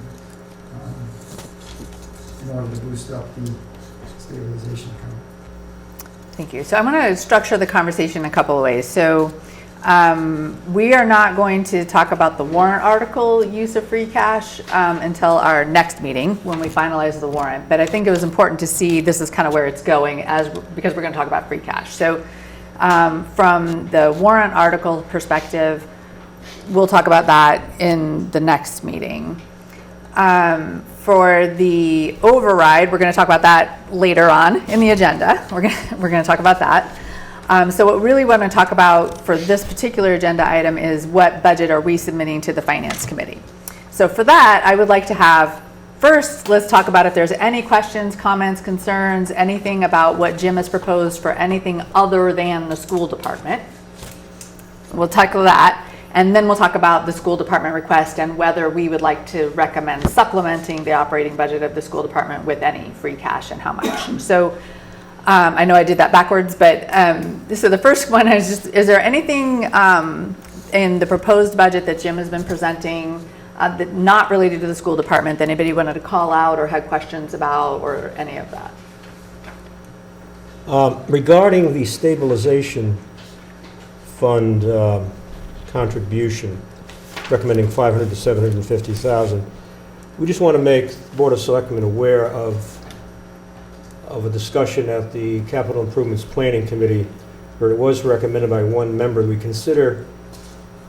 in order to boost up the stabilization account. Thank you. So I'm going to structure the conversation a couple of ways. So we are not going to talk about the warrant article use of free cash until our next meeting when we finalize the warrant. But I think it was important to see this is kind of where it's going because we're going to talk about free cash. So from the warrant article perspective, we'll talk about that in the next meeting. For the override, we're going to talk about that later on in the agenda. We're going to talk about that. So what really want to talk about for this particular agenda item is what budget are we submitting to the Finance Committee. So for that, I would like to have, first, let's talk about if there's any questions, comments, concerns, anything about what Jim has proposed for anything other than the school department. We'll tackle that. And then we'll talk about the school department request and whether we would like to recommend supplementing the operating budget of the school department with any free cash and how much. So I know I did that backwards, but so the first one is just, is there anything in the proposed budget that Jim has been presenting that not related to the school department that anybody wanted to call out or had questions about or any of that? Regarding the stabilization fund contribution, recommending $500,000 to $750,000, we just want to make the Board of Selectmen aware of a discussion at the Capital Improvements Planning Committee where it was recommended by one member we consider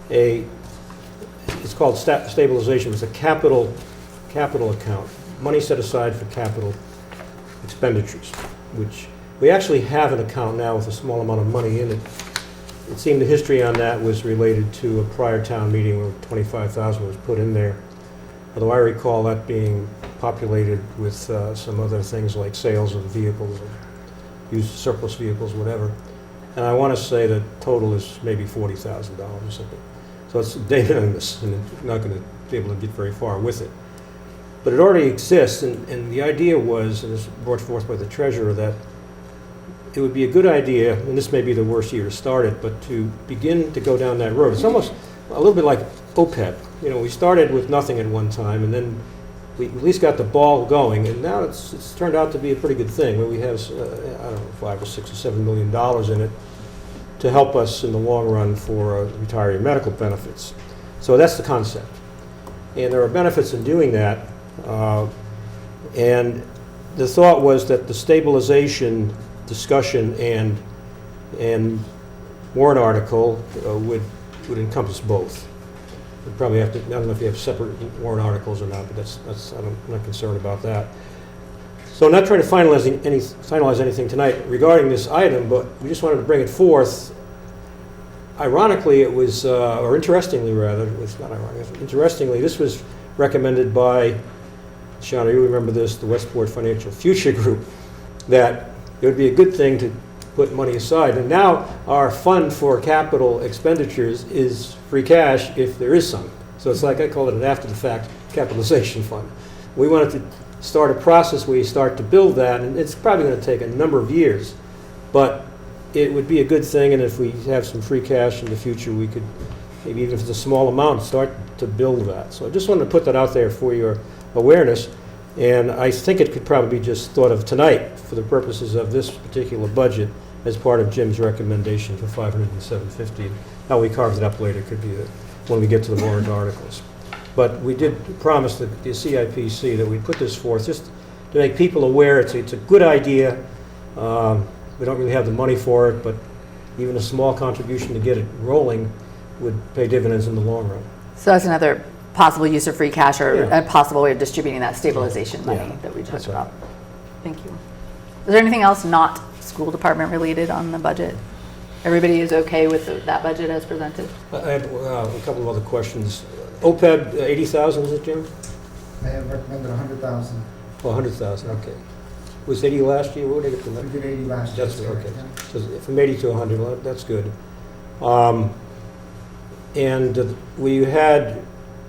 it's called stabilization. It's a capital account, money set aside for capital expenditures, which we actually have an account now with a small amount of money in it. It seemed the history on that was related to a prior town meeting where $25,000 was put in there. Although I recall that being populated with some other things like sales of vehicles, or used surplus vehicles, whatever. And I want to say the total is maybe $40,000 or something. So it's de minimis, and I'm not going to be able to get very far with it. But it already exists, and the idea was, and this was brought forth by the treasurer, that it would be a good idea, and this may be the worst year to start it, but to begin to go down that road. It's almost a little bit like OPEB. You know, we started with nothing at one time, and then we at least got the ball going, and now it's turned out to be a pretty good thing, where we have, I don't know, $5 or $6 or $7 million in it to help us in the long run for retiree medical benefits. So that's the concept. And there are benefits in doing that, and the thought was that the stabilization discussion and warrant article would encompass both. We probably have to, I don't know if you have separate warrant articles or not, but I'm not concerned about that. So I'm not trying to finalize anything tonight regarding this item, but we just wanted to bring it forth. Ironically, it was, or interestingly rather, it's not ironic, interestingly, this was recommended by, Shauna, you remember this, the Westport Financial Future Group, that it would be a good thing to put money aside. And now our fund for capital expenditures is free cash if there is some. So it's like, I call it an after-the-fact capitalization fund. We wanted to start a process where you start to build that, and it's probably going to take a number of years, but it would be a good thing, and if we have some free cash in the future, we could, maybe even if it's a small amount, start to build that. So I just wanted to put that out there for your awareness. And I think it could probably be just thought of tonight for the purposes of this particular budget as part of Jim's recommendation for $500 and $750. How we carve it up later could be when we get to the warrant articles. But we did promise the CIPC that we put this forth just to make people aware it's a good idea. We don't really have the money for it, but even a small contribution to get it rolling would pay dividends in the long run. So that's another possible use of free cash or Yeah. a possible way of distributing that stabilization money Yeah, that we talked that's right. about. Thank you. Is there anything else not school department related on the budget? Everybody is okay with that budget as presented? I have a couple of other questions. OPEB, 80,000, is it, Jim? I have recommended 100,000. Oh, 100,000, okay. Was 80 last year? What did I get from We that? did 80 last year. That's okay. Yeah. So from 80 to 100, well, that's good. And we had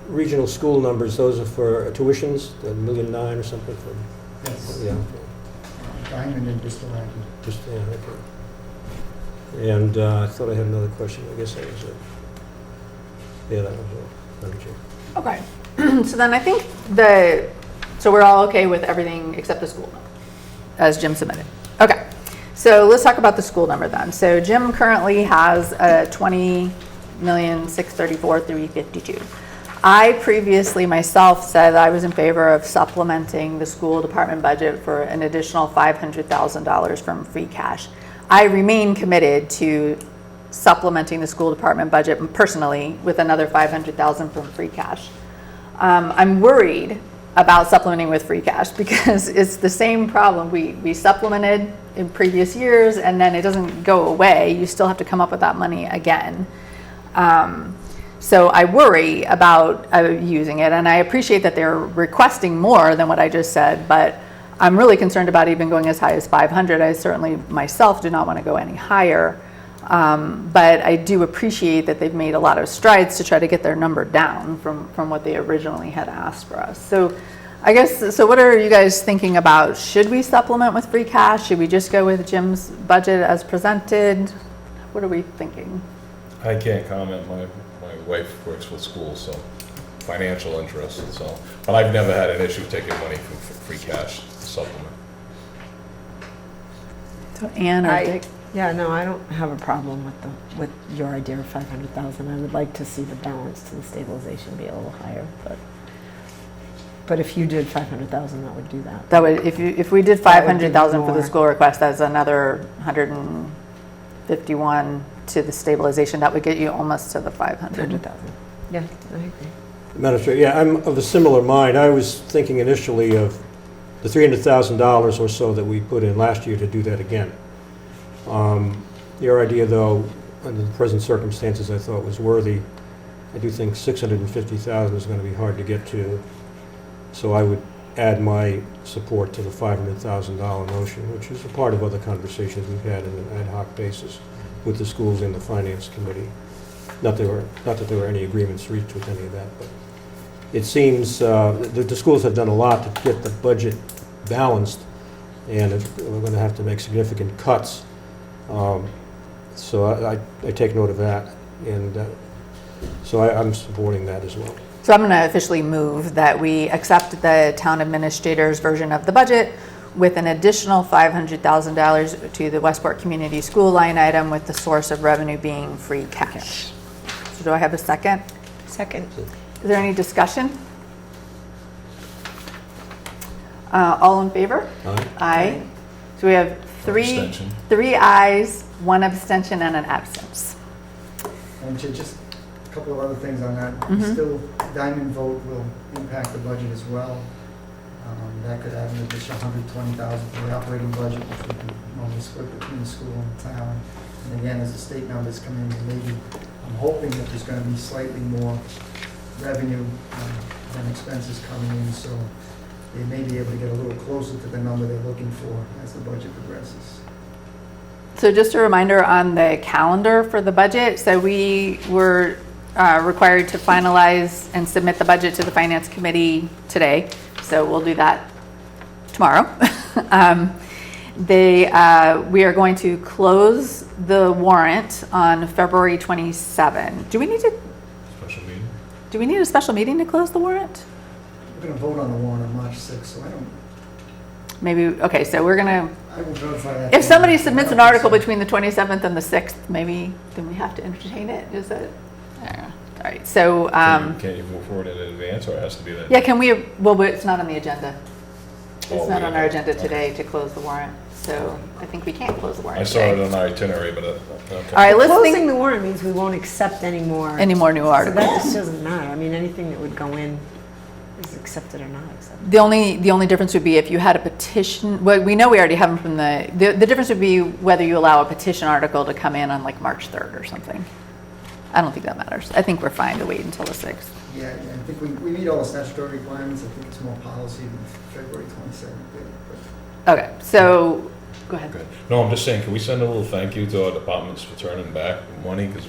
regional school numbers, those are for tuitions, $1.9 million or something for, Yes. yeah, Diamond and Bristol Aggie. just, yeah, okay. And I thought I had another question, I guess that was it. Yeah, that was it. Madam Chair. Okay. So then I think so we're all okay with everything except the school note, as Jim submitted. Okay. So let's talk about the school number then. So Jim currently has a 20,634,352. I previously myself said I was in favor of supplementing the school department budget for an additional $500,000 from free cash. I remain committed to supplementing the school department budget personally with another $500,000 from free cash. I'm worried about supplementing with free cash because it's the same problem. We supplemented in previous years and then it doesn't go away. You still have to come up with that money again. So I worry about using it, and I appreciate that they're requesting more than what I just said, but I'm really concerned about even going as high as 500. I certainly myself do not want to go any higher, but I do appreciate that they've made a lot of strides to try to get their number down from what they originally had asked for us. So I guess, so what are you guys thinking about? Should we supplement with free cash? Should we just go with Jim's budget as presented? What are we thinking? I can't comment. My wife works with schools, so financial interest, so. But I've never had an issue taking money from free cash to supplement. So Ann or Dick? Yeah, no, I don't have a problem with your idea of 500,000. I would like to see the balance to the stabilization be a little higher, but if you did 500,000, that would do that. That would, if we did That would be 500,000 for the more. school request, that's another 151 to the stabilization. That would get you almost to the 500. 100,000. Yeah, I agree. Madam Chair, yeah, I'm of a similar mind. I was thinking initially of the $300,000 or so that we put in last year to do that again. Your idea, though, under the present circumstances, I thought was worthy. I do think 650,000 is going to be hard to get to, so I would add my support to the $500,000 motion, which is a part of other conversations we've had on an ad hoc basis with the schools and the finance committee. Not that there were any agreements reached with any of that, but it seems the schools have done a lot to get the budget balanced, and we're going to have to make significant cuts. So I take note of that, and so I'm supporting that as well. So I'm going to officially move that we accept the town administrator's version of the budget with an additional $500,000 to the Westport Community School line item, with the source of revenue being free cash. So do I have a second? Second. Is there any discussion? All in favor? Aye. Aye. So we have Abstention. three ayes, one abstention, and an absence. And just a couple of other things on that. Mhm. Still, Diamond Vote will impact the budget as well. That could add an additional $120,000 to the operating budget, which would be normally split between the school and the town. And again, as the state numbers come in, maybe, I'm hoping that there's going to be slightly more revenue than expenses coming in, so they may be able to get a little closer to the number they're looking for as the budget progresses. So just a reminder on the calendar for the budget. So we were required to finalize and submit the budget to the Finance Committee today. So we'll do that tomorrow. We are going to close the warrant on February 27. Do we need a special meeting to close the warrant? We're going to vote on the warrant on March 6th, so Maybe, okay, so we're gonna, I will verify that. if somebody submits an article between the 27th and the 6th, maybe, then we have to entertain it, is it? I don't know. All right, so, Can you move forward in advance, or it has to be that? yeah, can we, well, but it's not on the agenda. Oh, It's not we on our don't. agenda today to close the warrant, so I think we can't close the warrant I saw it today. on our itinerary, but, okay. All right, let's Closing think, the warrant means we won't accept any more. any more new So that articles? just doesn't matter. I mean, anything that would go in is accepted or not accepted. The only difference would be if you had a petition, well, we know we already have them from the difference would be whether you allow a petition article to come in on like March 3rd or something. I don't think that matters. I think we're fine to wait until the 6th. Yeah, I think we meet all the statutory requirements. I think it's more policy than February 27th. Okay, so, go ahead. Good. No, I'm just saying, can we send a little thank you to our departments for turning back money? Because,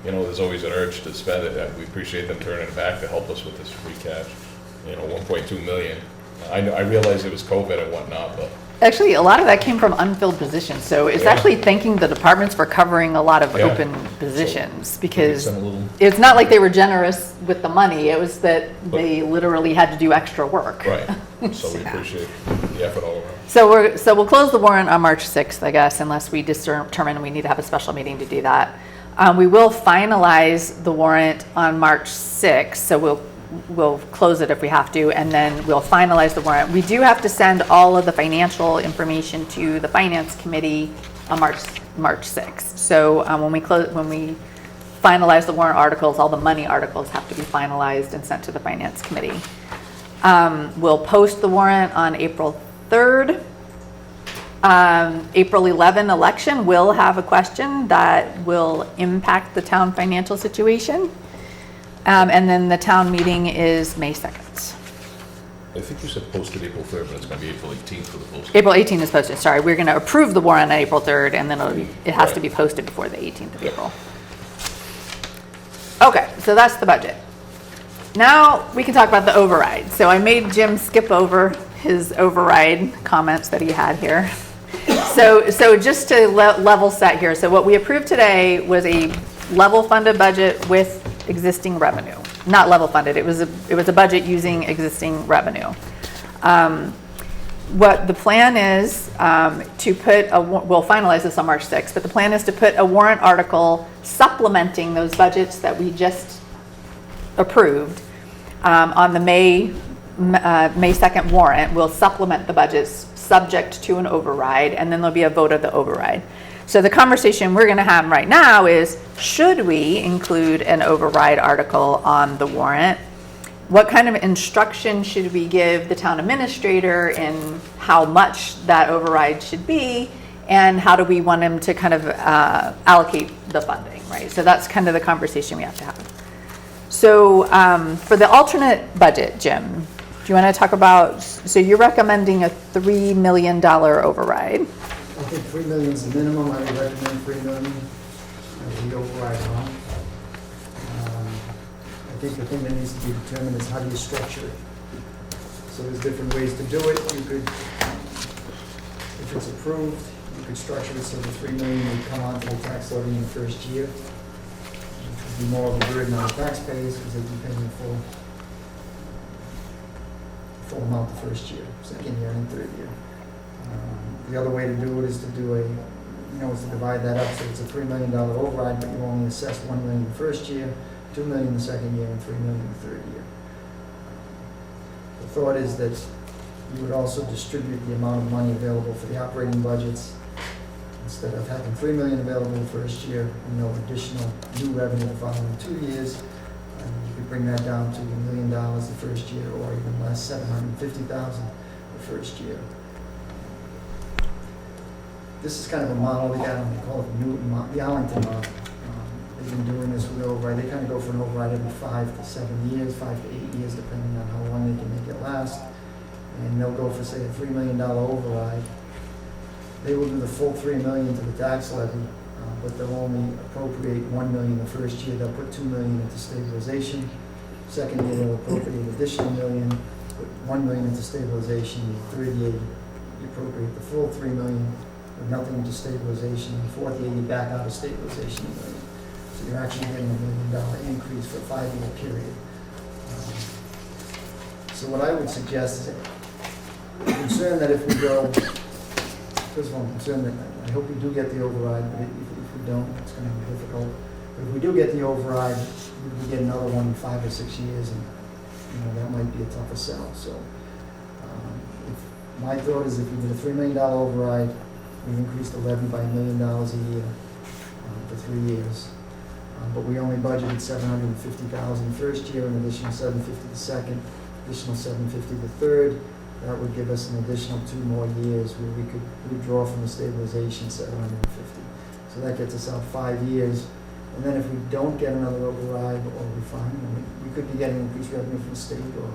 there's always an urge to spend it. We appreciate them turning it back to help us with this free cash. 1.2 million. I realize it was COVID and whatnot, but Actually, a lot of that came from unfilled positions, so it's Yeah. actually thanking the departments for covering a lot of Yeah. open positions, because send a little, it's not like they were generous with the money, it was that they literally had to do extra work. right. So we appreciate the effort all around. So we'll close the warrant on March 6th, I guess, unless we determine we need to have a special meeting to do that. We will finalize the warrant on March 6th, so we'll close it if we have to, and then we'll finalize the warrant. We do have to send all of the financial information to the Finance Committee on March 6th. So when we finalize the warrant articles, all the money articles have to be finalized and sent to the Finance Committee. We'll post the warrant on April 3rd. April 11 election will have a question that will impact the town financial situation. And then the town meeting is May 2nd. I think you said posted April 3rd, but it's going to be April 18th for the posting. April 18th is posted, sorry. We're going to approve the warrant on April 3rd, and then it has to be posted before the 18th of April. Okay, so that's the budget. Now we can talk about the override. So I made Jim skip over his override comments that he had here. So just to level set here, so what we approved today was a level funded budget with existing revenue. Not level funded, it was a budget using existing revenue. What the plan is to put, we'll finalize this on March 6th, but the plan is to put a warrant article supplementing those budgets that we just approved on the May 2nd warrant. We'll supplement the budgets subject to an override, and then there'll be a vote of the override. So the conversation we're going to have right now is, should we include an override article on the warrant? What kind of instruction should we give the town administrator in how much that override should be? And how do we want him to kind of allocate the funding, right? So that's kind of the conversation we have to have. So for the alternate budget, Jim, do you want to talk about, so you're recommending a $3 million override. I think 3 million is the minimum. I would recommend 3 million as the override amount. I think the thing that needs to be determined is how do you structure it. So there's different ways to do it. You could, if it's approved, you could structure it so the 3 million would come onto the tax levy in the first year. Which would be more of a burden on the taxpayers because they'd be paying the full amount the first year, second year, and third year. The other way to do it is to do is to divide that up so it's a $3 million override, but you only assess $1 million the first year, $2 million the second year, and $3 million the third year. The thought is that you would also distribute the amount of money available for the operating budgets. Instead of having $3 million available the first year and no additional new revenue the following 2 years, you could bring that down to $1 million the first year, or even less, $750,000 the first year. This is kind of a model they call it the Arlington model. They've been doing this with the override. They kind of go for an override every 5 to 7 years, 5 to 8 years, depending on how long they can make it last. And they'll go for, say, a $3 million override. They will do the full $3 million to the tax levy, but they'll only appropriate $1 million the first year. They'll put $2 million into stabilization. Second year, they'll appropriate an additional $1 million, put $1 million into stabilization. The third year, you appropriate the full $3 million. Nothing into stabilization. In the fourth year, you back out of stabilization $1 million. So you're actually getting $1 million increase for a 5-year period. So what I would suggest is, I'm concerned that if we go, first of all, I'm concerned that I hope we do get the override, but if we don't, it's going to be difficult. But if we do get the override, we get another one in 5 or 6 years, and that might be a tougher sell. So my thought is if we did a $3 million override, we increased the levy by $1 million a year for 3 years. But we only budgeted $750,000 the first year, an additional $750,000 the second, additional $750,000 the third. That would give us an additional 2 more years where we could withdraw from the stabilization $750,000. So that gets us out 5 years. And then if we don't get another override or we find, we could be getting increased revenue from the state, or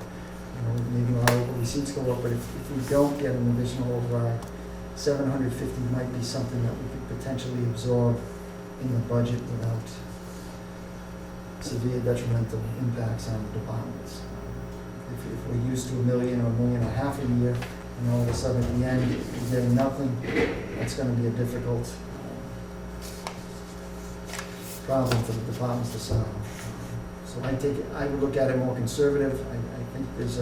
maybe a lot of receipts go up. But if we don't get an additional override, $750,000 might be something that we could potentially absorb in the budget without severe detrimental impacts on the departments. If we're used to $1 million or $1.5 million a year, and all of a sudden at the end you're getting nothing, that's going to be a difficult problem for the departments to solve. So I would look at it more conservative. I think there's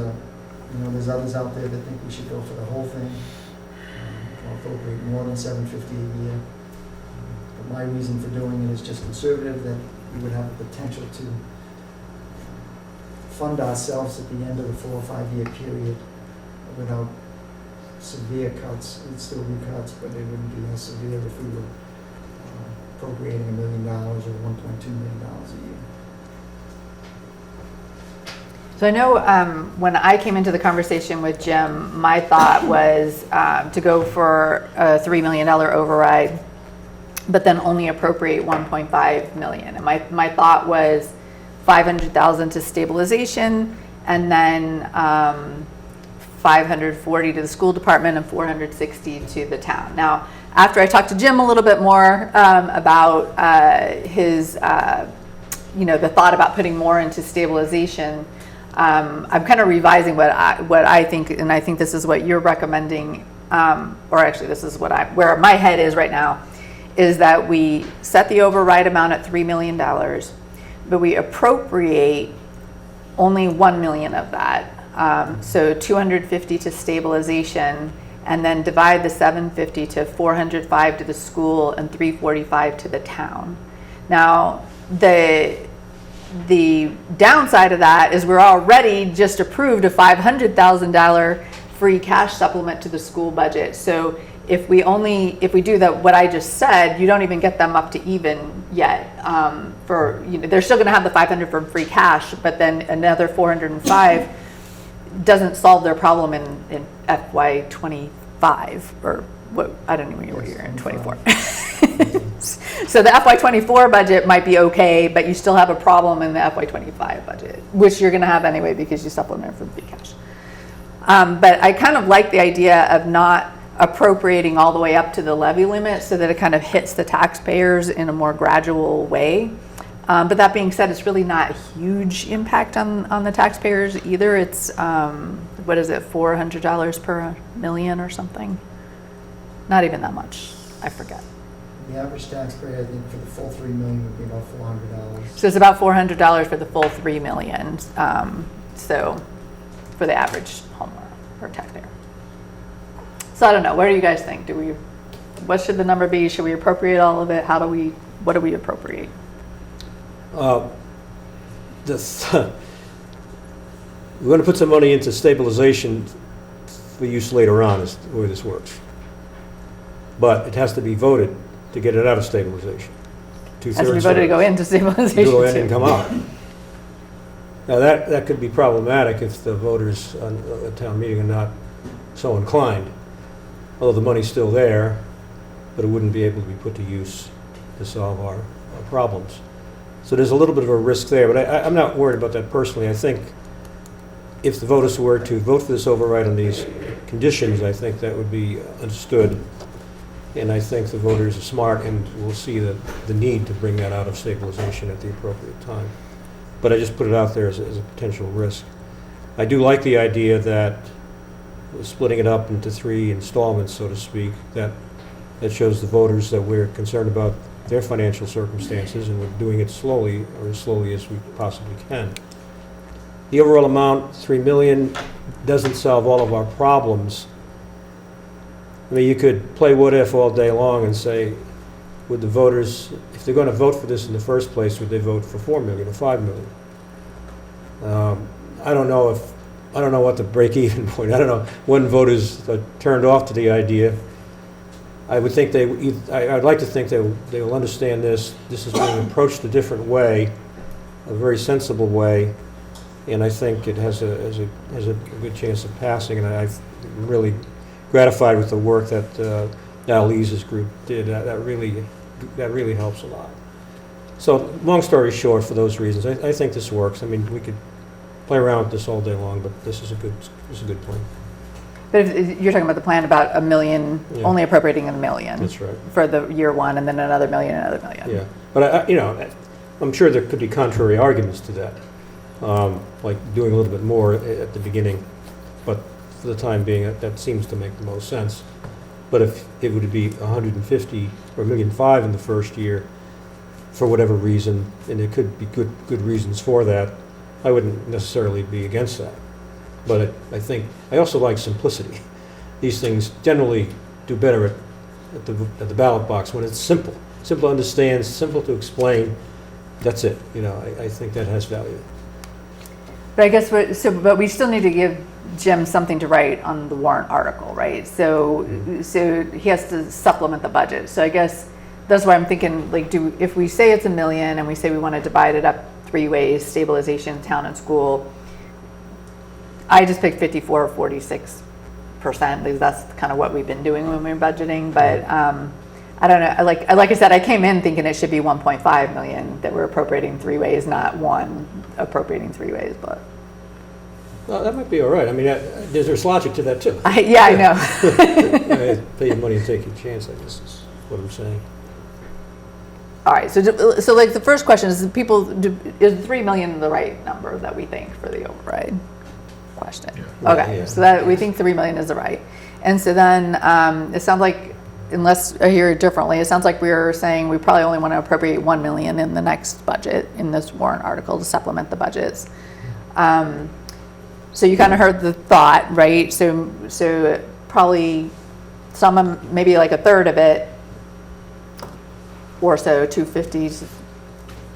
there's others out there that think we should go for the whole thing, or appropriate more than $750 a year. But my reason for doing it is just conservative, that we would have the potential to fund ourselves at the end of the 4 or 5 year period without severe cuts. It'd still be cuts, but they wouldn't be as severe if we were appropriating $1 million or $1.2 million a year. So I know when I came into the conversation with Jim, my thought was to go for a $3 million override, but then only appropriate 1.5 million. And my thought was 500,000 to stabilization, and then 540 to the school department and 460 to the town. Now, after I talked to Jim a little bit more about his, the thought about putting more into stabilization, I'm kind of revising what I think, and I think this is what you're recommending, or actually this is where my head is right now, is that we set the override amount at $3 million, but we appropriate only 1 million of that. So 250 to stabilization, and then divide the 750 to 405 to the school and 345 to the town. Now, the downside of that is we're already just approved a $500,000 free cash supplement to the school budget. So if we do what I just said, you don't even get them up to even yet. They're still going to have the 500 from free cash, but then another 405 doesn't solve their problem in FY25, or what, I don't even know what you're in, 24. So the FY24 budget might be okay, but you still have a problem in the FY25 budget, which you're going to have anyway because you supplement from free cash. But I kind of like the idea of not appropriating all the way up to the levy limit, so that it kind of hits the taxpayers in a more gradual way. But that being said, it's really not a huge impact on the taxpayers either. It's, what is it, $400 per million or something? Not even that much, I forget. The average taxpayer, I think, for the full $3 million would be about $400. So it's about $400 for the full $3 million. So for the average homeowner or taxpayer. So I don't know. What do you guys think? What should the number be? Should we appropriate all of it? What do we appropriate? We're going to put some money into stabilization for use later on, is the way this works. But it has to be voted to get it out of stabilization. Has to be voted to go into stabilization. Go in and come out. Now that could be problematic if the voters on a town meeting are not so inclined. Although the money's still there, but it wouldn't be able to be put to use to solve our problems. So there's a little bit of a risk there, but I'm not worried about that personally. I think if the voters were to vote for this override on these conditions, I think that would be understood. And I think the voters are smart and will see the need to bring that out of stabilization at the appropriate time. But I just put it out there as a potential risk. I do like the idea that splitting it up into 3 installments, so to speak, that shows the voters that we're concerned about their financial circumstances, and we're doing it slowly, or as slowly as we possibly can. The overall amount, $3 million, doesn't solve all of our problems. I mean, you could play what if all day long and say, would the voters, if they're going to vote for this in the first place, would they vote for 4 million or 5 million? I don't know what the break-even point. I don't know when voters are turned off to the idea. I would think I'd like to think they will understand this. This is being approached a different way, a very sensible way, and I think it has a good chance of passing. And I'm really gratified with the work that Al Lee's group did. That really helps a lot. So, long story short, for those reasons, I think this works. I mean, we could play around with this all day long, but this is a good plan. But if you're talking about the plan about $1 million, Yeah. only appropriating $1 million. That's right. For the year one, and then another $1 million, another $1 million. Yeah, but I'm sure there could be contrary arguments to that, like doing a little bit more at the beginning, but for the time being, that seems to make the most sense. But if it would be 150 or $1.5 million in the first year, for whatever reason, and there could be good reasons for that, I wouldn't necessarily be against that. But I also like simplicity. These things generally do better at the ballot box when it's simple. Simple to understand, simple to explain. That's it. I think that has value. But I guess, but we still need to give Jim something to write on the warrant article, right? So he has to supplement the budget. So I guess that's why I'm thinking, like, if we say it's $1 million and we say we want to divide it up 3 ways, stabilization, town and school, I just picked 54 or 46%, because that's kind of what we've been doing when we're budgeting. But I don't know, like I said, I came in thinking it should be 1.5 million that we're appropriating 3 ways, not one appropriating 3 ways, but. Well, that might be all right. I mean, there's logic to that, too. Yeah, I know. Pay your money and take your chance, I guess is what I'm saying. All right, so like the first question is, is 3 million the right number that we think for the override question? Yeah. Okay, Yeah. so that we think 3 million is the right. And so then it sounds like, unless I hear it differently, it sounds like we're saying we probably only want to appropriate 1 million in the next budget, in this warrant article, to supplement the budgets. So you kind of heard the thought, right? So probably maybe like a third of it, or so, 250,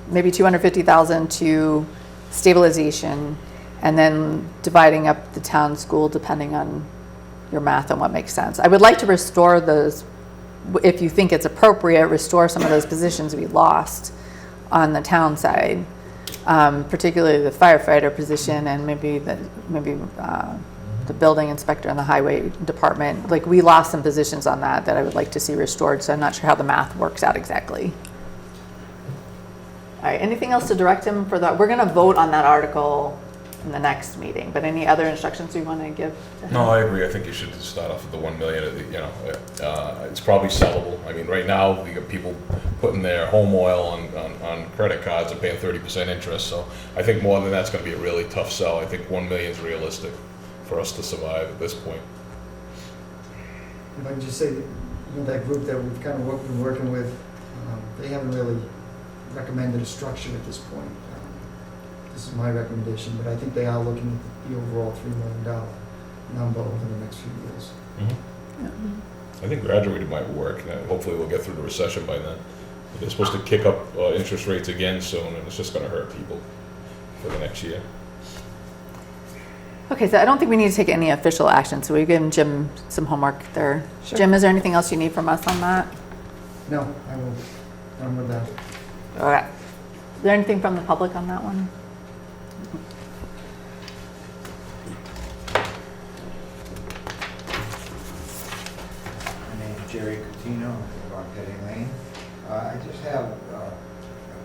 maybe 250,000 to stabilization, and then dividing up the town school depending on your math and what makes sense. I would like to restore those, if you think it's appropriate, restore some of those positions we lost on the town side, particularly the firefighter position and maybe the building inspector and the highway department. Like, we lost some positions on that I would like to see restored, so I'm not sure how the math works out exactly. All right, anything else to direct him for that? We're gonna vote on that article in the next meeting, but any other instructions you want to give to him? No, I agree. I think you should start off with the 1 million. It's probably sellable. I mean, right now, you got people putting their home oil on credit cards and paying 30% interest. So I think more than that's going to be a really tough sell. I think 1 million is realistic for us to survive at this point. If I can just say, that group that we've kind of been working with, they haven't really recommended a structure at this point. This is my recommendation, but I think they are looking at the overall $3 million number over the next few years. I think graduated might work. Hopefully we'll get through the recession by then. They're supposed to kick up interest rates again soon, and it's just going to hurt people for the next year. Okay, so I don't think we need to take any official action, so we've given Jim some homework there. Sure. Jim, is there anything else you need from us on that? No, I'm with that. Okay. Is there anything from the public on that one? My name is Jerry Coutinho, I live on Petty Lane. I just have a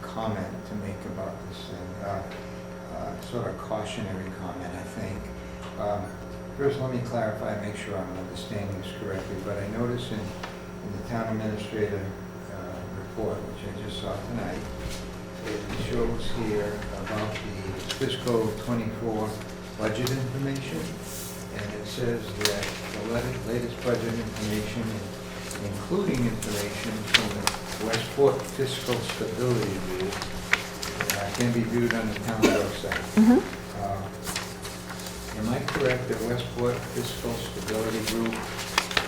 comment to make about this thing, sort of cautionary comment, I think. First, let me clarify, make sure I'm understanding this correctly, but I noticed in the town administrator report, which I just saw tonight, it shows here about the fiscal '24 budget information, and it says that the latest budget information, including information from the Westport Fiscal Stability Group, can be viewed on the town website. Am I correct that Westport Fiscal Stability Group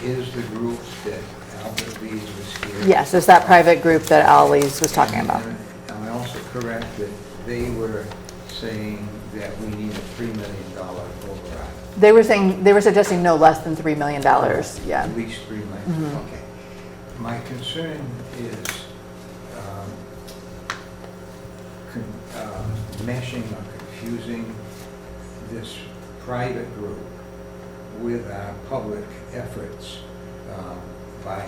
is the group that Albert Lees was here? Yes, it's that private group that Al Lees was talking about. Am I also correct that they were saying that we need a $3 million override? They were suggesting no less than $3 million, yeah. At least 3 million, okay. My concern is meshing or confusing this private group with our public efforts by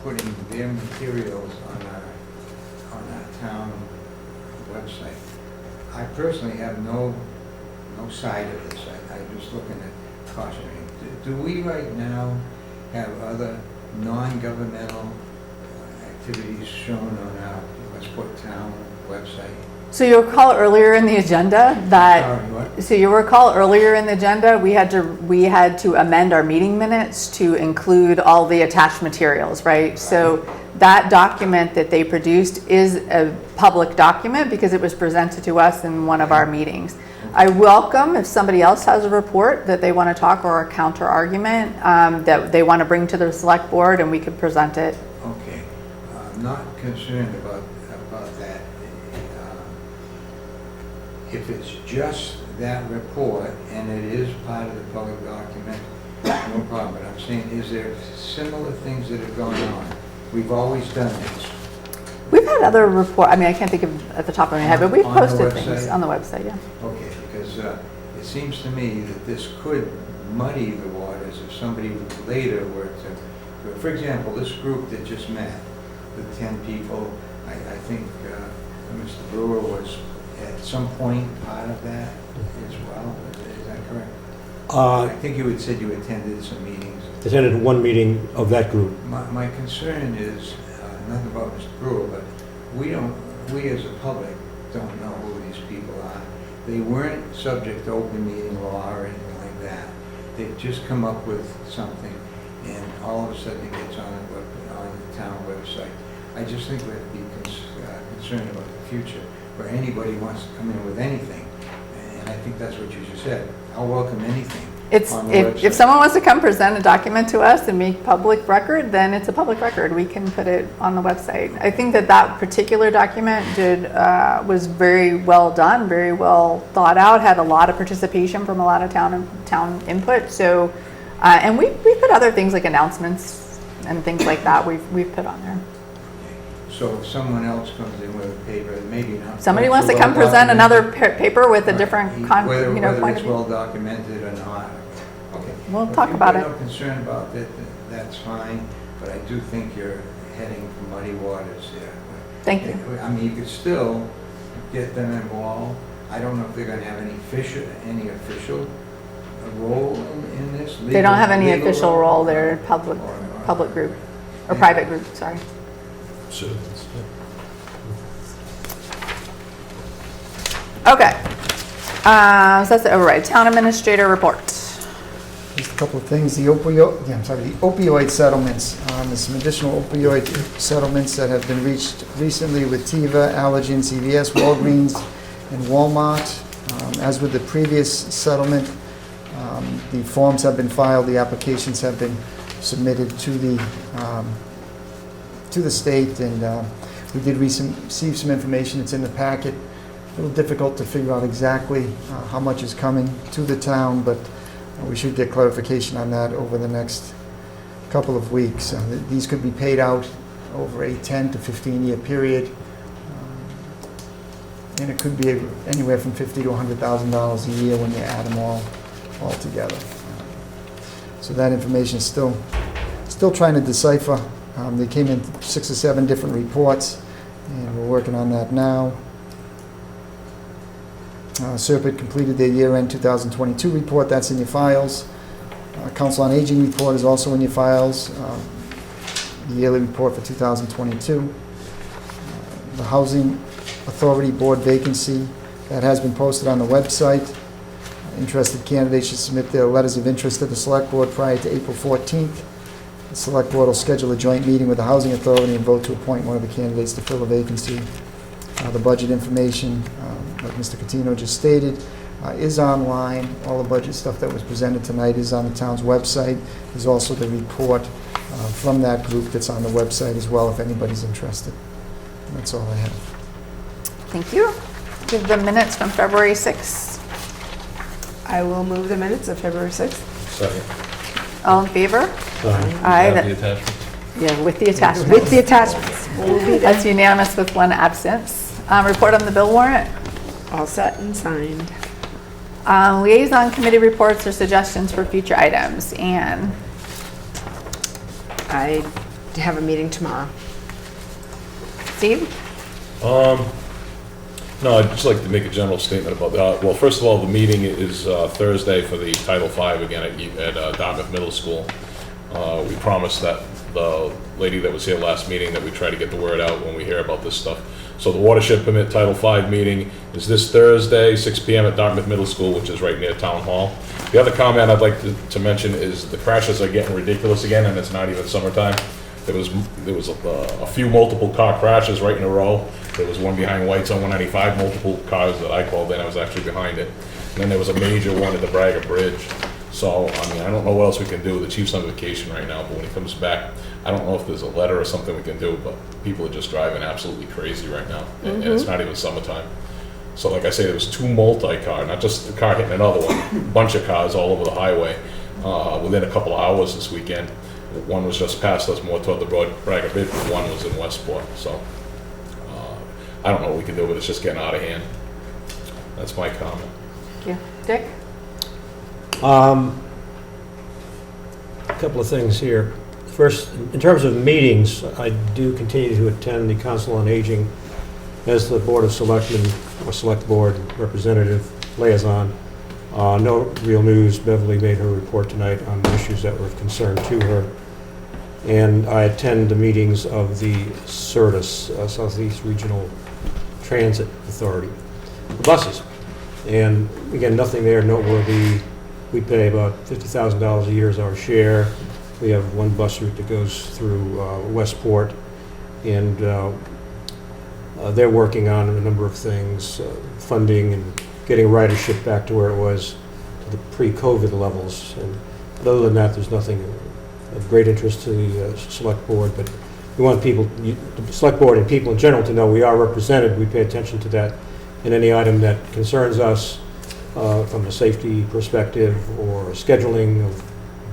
putting their materials on our town website. I personally have no side of this. I'm just looking at cautioning. Do we right now have other non-governmental activities shown on our Westport Town website? So you'll recall earlier in the agenda that, Sorry, what? so you recall earlier in the agenda, we had to amend our meeting minutes to include all the attached materials, right? So that document that they produced is a public document because it was presented to us in one of our meetings. I welcome if somebody else has a report that they want to talk or a counter argument that they want to bring to the select board, and we could present it. Okay, I'm not concerned about that. If it's just that report, and it is part of the public document, no problem, but I'm saying, is there similar things that have gone on? We've always done this. We've had other report, I mean, I can't think of at the top of my head, but we've On the posted things website? on the website, yeah. Okay, because it seems to me that this could muddy the waters if somebody later were to, for example, this group that just met, the 10 people, I think Mr. Brewer was at some point part of that as well. Is that correct? I think you had said you attended some meetings. Attended one meeting of that group. My concern is, nothing about Mr. Brewer, but we as a public don't know who these people are. They weren't subject to open meeting law or anything like that. They've just come up with something, and all of a sudden it gets on the town website. I just think we have to be concerned about the future, where anybody wants to come in with anything, and I think that's what you just said. I'll welcome anything. It's, on the if website. someone wants to come present a document to us and make public record, then it's a public record. We can put it on the website. I think that particular document was very well done, very well thought out, had a lot of participation from a lot of town input. So, and we put other things like announcements and things like that we've put on there. So if someone else comes in with a paper, maybe not. Somebody wants to come present another paper with a different Whether point it's of view. well documented or not. Okay. We'll talk about it. If you're not concerned about it, that's fine, but I do think you're heading for muddy waters there. Thank you. I mean, you could still get them involved. I don't know if they're gonna have any official role in this. They don't have any legal official role. They're a public group, or private group, sorry. Citizens. Okay. So that's the override. Town administrator report. Just a couple of things, the opioid settlements. There's some additional opioid settlements that have been reached recently with Teva, Allergan, CVS, Walgreens, and Walmart. As with the previous settlement, the forms have been filed, the applications have been submitted to the state, and we did receive some information that's in the packet. A little difficult to figure out exactly how much is coming to the town, but we should get clarification on that over the next couple of weeks. These could be paid out over a 10 to 15-year period, and it could be anywhere from $50,000 to $100,000 a year when you add them all together. So that information is still trying to decipher. They came in 6 or 7 different reports, and we're working on that now. Serpent completed their year-end 2022 report. That's in your files. Council on Aging report is also in your files. The yearly report for 2022. The Housing Authority Board vacancy, that has been posted on the website. Interested candidates should submit their letters of interest to the Select Board prior to April 14th. The Select Board will schedule a joint meeting with the Housing Authority and vote to appoint one of the candidates to fill the vacancy. The budget information, like Mr. Catino just stated, is online. All the budget stuff that was presented tonight is on the town's website. There's also the report from that group that's on the website as well, if anybody's interested. And that's all I have. Thank you. Give the minutes from February 6th. I will move the minutes of February 6th. Second. All in favor? Aye. Have that- the attachment? Yeah, with the attachment. With the attachments. We'll be That's unanimous with one absence. Report on the bill warrant. all set and signed. Liaison committee reports or suggestions for future items. Anne? I have a meeting tomorrow. Steve? No, I'd just like to make a general statement about that. Well, first of all, the meeting is Thursday for the Title V again at Dartmouth Middle School. We promised that the lady that was here last meeting that we try to get the word out when we hear about this stuff. So the watershed permit Title V meeting is this Thursday, 6 p.m. at Dartmouth Middle School, which is right near Town Hall. The other comment I'd like to mention is the crashes are getting ridiculous again, and it's not even summertime. There was a few multiple car crashes right in a row. There was one behind White's on 195, multiple cars that I called in, I was actually behind it. And then there was a major one at the Braga Bridge. So, I mean, I don't know what else we can do. The chief's on vacation right now, but when he comes back, I don't know if there's a letter or something we can do, but people are just driving absolutely crazy right now. And it's not even summertime. So like I say, there was 2 multi-car, not just a car hitting another one, a bunch of cars all over the highway within a couple of hours this weekend. One was just past us more toward the Braga Bridge, but one was in Westport. So I don't know what we can do, but it's just getting out of hand. That's my comment. Thank you. Dick? A couple of things here. First, in terms of meetings, I do continue to attend the Council on Aging as the Board of Selectmen or Select Board Representative Liaison. No real news. Beverly made her report tonight on the issues that were of concern to her. And I attend the meetings of the SERTUS, Southeast Regional Transit Authority, the buses. And again, nothing there noteworthy. We pay about $50,000 a year as our share. We have one bus route that goes through Westport, and they're working on a number of things, funding and getting ridership back to where it was to the pre-COVID levels. And other than that, there's nothing of great interest to the Select Board, but we want people, the Select Board and people in general to know we are represented. We pay attention to that in any item that concerns us from a safety perspective or scheduling of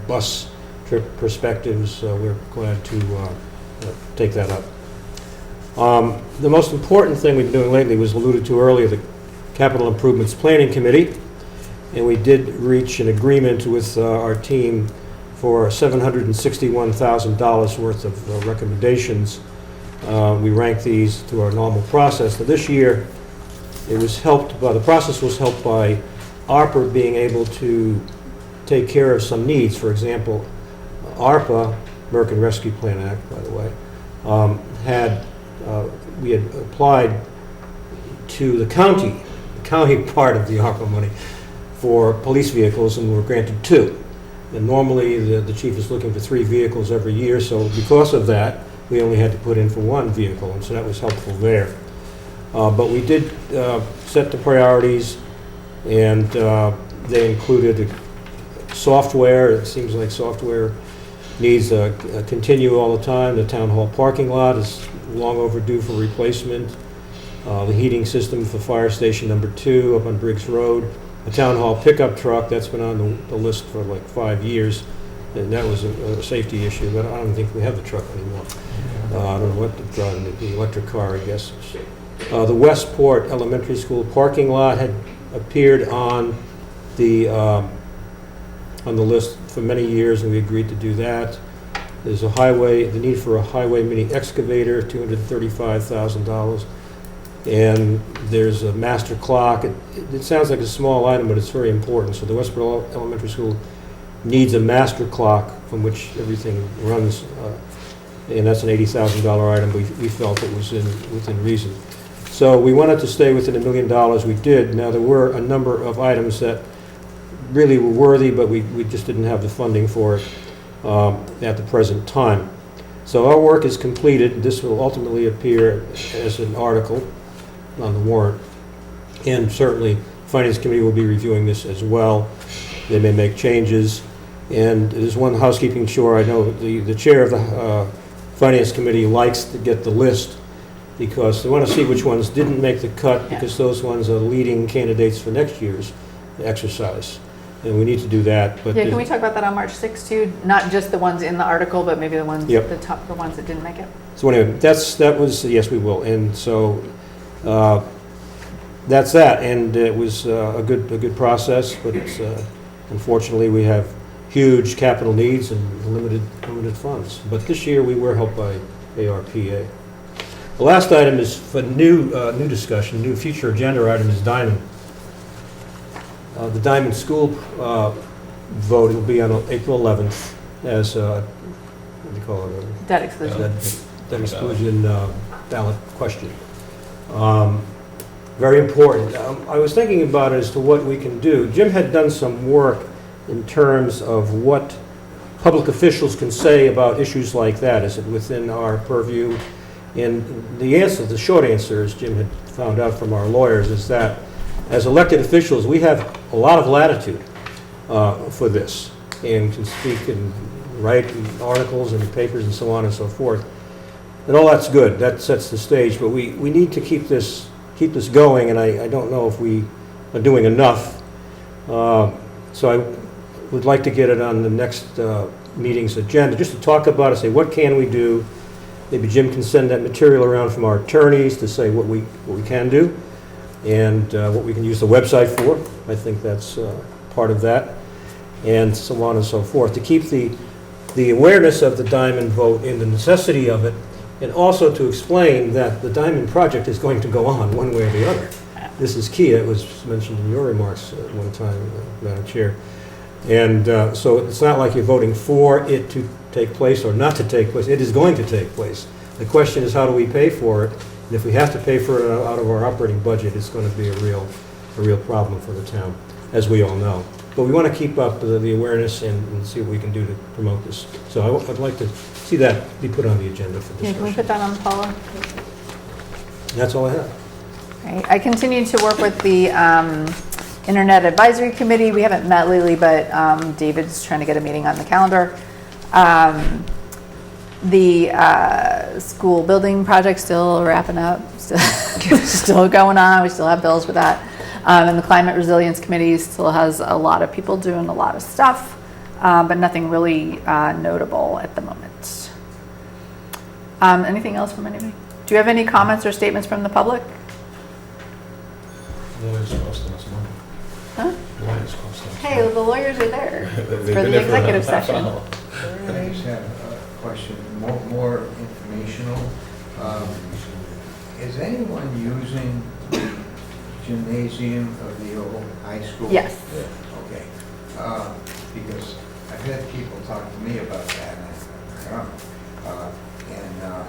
bus trip perspectives. We're glad to take that up. The most important thing we've been doing lately was alluded to earlier, the Capital Improvements Planning Committee, and we did reach an agreement with our team for $761,000 worth of recommendations. We ranked these through our normal process. Now, this year, it was helped by, the process was helped by ARPA being able to take care of some needs. For example, ARPA, American Rescue Plan Act, by the way, we had applied to the county part of the ARPA money for police vehicles, and were granted 2. And normally, the chief is looking for 3 vehicles every year, so because of that, we only had to put in for 1 vehicle, and so that was helpful there. But we did set the priorities, and they included software. It seems like software needs continue all the time. The town hall parking lot is long overdue for replacement. The heating system for fire station number 2 up on Briggs Road. A town hall pickup truck, that's been on the list for like 5 years, and that was a safety issue, but I don't think we have the truck anymore. I don't know what to drive, the electric car, I guess. The Westport Elementary School parking lot had appeared on the list for many years, and we agreed to do that. There's a highway, the need for a highway mini excavator, $235,000. And there's a master clock. It sounds like a small item, but it's very important. So the Westport Elementary School needs a master clock from which everything runs, and that's an $80,000 item. We felt it was within reason. So we wanted to stay within $1 million. We did. Now, there were a number of items that really were worthy, but we just didn't have the funding for it at the present time. So our work is completed. This will ultimately appear as an article on the warrant, and certainly Finance Committee will be reviewing this as well. They may make changes, and there's one housekeeping chore. I know the chair of the Finance Committee likes to get the list because they want to see which ones didn't make the cut, because those ones are leading candidates for next year's exercise, and we need to do that. But Yeah, can we talk about that on March 6th too? Not just the ones in the article, but maybe the ones, Yep. the ones that didn't make it? So anyway, that was, yes, we will. And so that's that. And it was a good process, but unfortunately we have huge capital needs and limited funds. But this year we were helped by ARPA. The last item is for new discussion, new future agenda item is Diamond. The Diamond School vote will be on April 11th as, what do you call it? Debt exclusion. Debt exclusion ballot question. Very important. I was thinking about it as to what we can do. Jim had done some work in terms of what public officials can say about issues like that. Is it within our purview? And the short answer, as Jim had found out from our lawyers, is that as elected officials, we have a lot of latitude for this, and can speak and write articles and papers and so on and so forth. And all that's good, that sets the stage, but we need to keep this going, and I don't know if we are doing enough. So I would like to get it on the next meeting's agenda, just to talk about it, say, what can we do? Maybe Jim can send that material around from our attorneys to say what we can do, and what we can use the website for. I think that's part of that, and so on and so forth, to keep the awareness of the Diamond vote and the necessity of it, and also to explain that the Diamond project is going to go on one way or the other. This is key. It was mentioned in your remarks at one time, Madam Chair. And so it's not like you're voting for it to take place or not to take place. It is going to take place. The question is, how do we pay for it? And if we have to pay for it out of our operating budget, it's going to be a real problem for the town, as we all know. But we want to keep up the awareness and see what we can do to promote this. So I'd like to see that be put on the agenda for Yeah, discussion. can we put that on, Paula? That's all I have. Right. I continue to work with the Internet Advisory Committee. We haven't met lately, but David's trying to get a meeting on the calendar. The school building project still wrapping up, still going on. We still have bills for that. And the Climate Resilience Committee still has a lot of people doing a lot of stuff, but nothing really notable at the moment. Anything else from anybody? Do you have any comments or statements from the public? Lawyers costing us money. Huh? Lawyers costing us Hey, the lawyers are there money. They've for been the there executive half session. hour. I just have a question, more informational. Is anyone using the gymnasium of the old high school? Yes. Okay, because I've had people talk to me about that, and I don't know.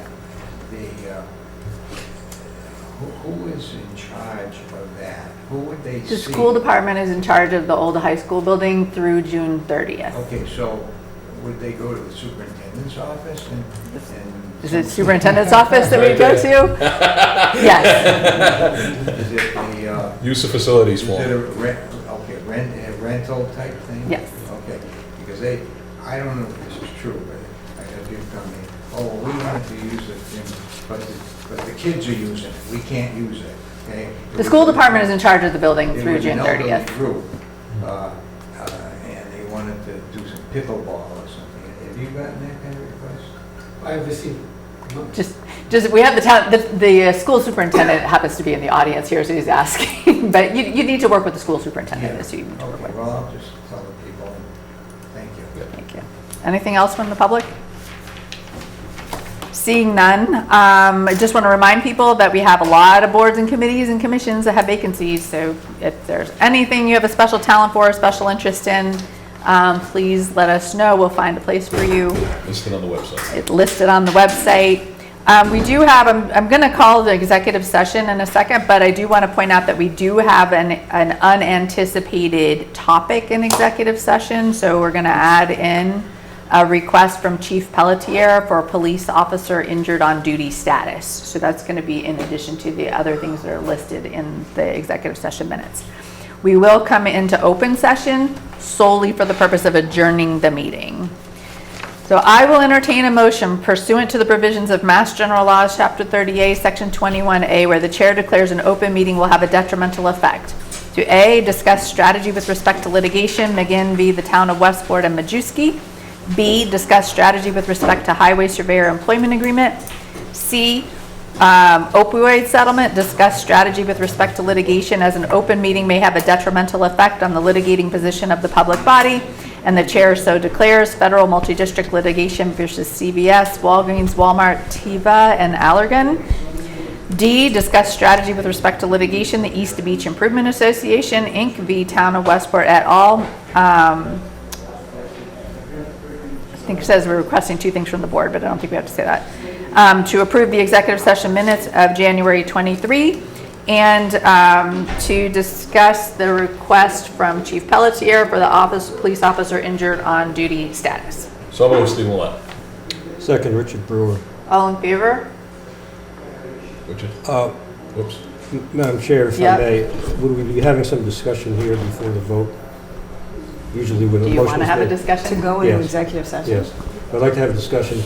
Who is in charge of that? Who would they see? The school department is in charge of the old high school building through June 30th. Okay, so would they go to the superintendent's office and? Is it superintendent's office that we go to? Yes. Is it the, Use of facilities is it form. a rental type thing? Yes. Okay, because I don't know if this is true, but I had people tell me, oh, well, we wanted to use it, but the kids are using it, we can't use it, okay? The school department is in charge of the building It through was June an elderly 30th. group, and they wanted to do some pickleball or something. Have you gotten that kind of request? I have received. Just we have the town, the school superintendent happens to be in the audience here, so he's asking. But you need to work with the school superintendent, is who you need to work Okay, with. well, I'll just tell the people, thank you. Thank you. Anything else from the public? Seeing none, I just want to remind people that we have a lot of boards and committees and commissions that have vacancies. So if there's anything you have a special talent for, a special interest in, please let us know. We'll find a place for you. Listed on the website. It's listed on the website. We do have, I'm going to call the executive session in a second, but I do want to point out that we do have an unanticipated topic in executive session. So we're going to add in a request from Chief Pelletier for police officer injured on duty status. So that's going to be in addition to the other things that are listed in the executive session minutes. We will come into open session solely for the purpose of adjourning the meeting. So I will entertain a motion pursuant to the provisions of Mass General Laws, Chapter 30A, Section 21A, where the chair declares an open meeting will have a detrimental effect. To A, discuss strategy with respect to litigation, McGinn v. the Town of Westport and Majewski. B, discuss strategy with respect to highway surveyor employment agreement. C, opioid settlement, discuss strategy with respect to litigation as an open meeting may have a detrimental effect on the litigating position of the public body, and the chair so declares. Federal multi-district litigation versus CVS, Walgreens, Walmart, Teva, and Allergan. D, discuss strategy with respect to litigation, the East Beach Improvement Association, Inc. v. Town of Westport et al. I think it says we're requesting two things from the board, but I don't think we have to say that. To approve the executive session minutes of January 23, and to discuss the request from Chief Pelletier for the police officer injured on duty status. So moved, Steve Millet. Second, Richard Brewer. All in favor? Richard? Uh, Whoops. Madam Chair, if I Yep. may, would we be having some discussion here before the vote? Usually when a Do you motion want to is have a made. discussion? To go into Yes. executive session? Yes. I'd like to have a discussion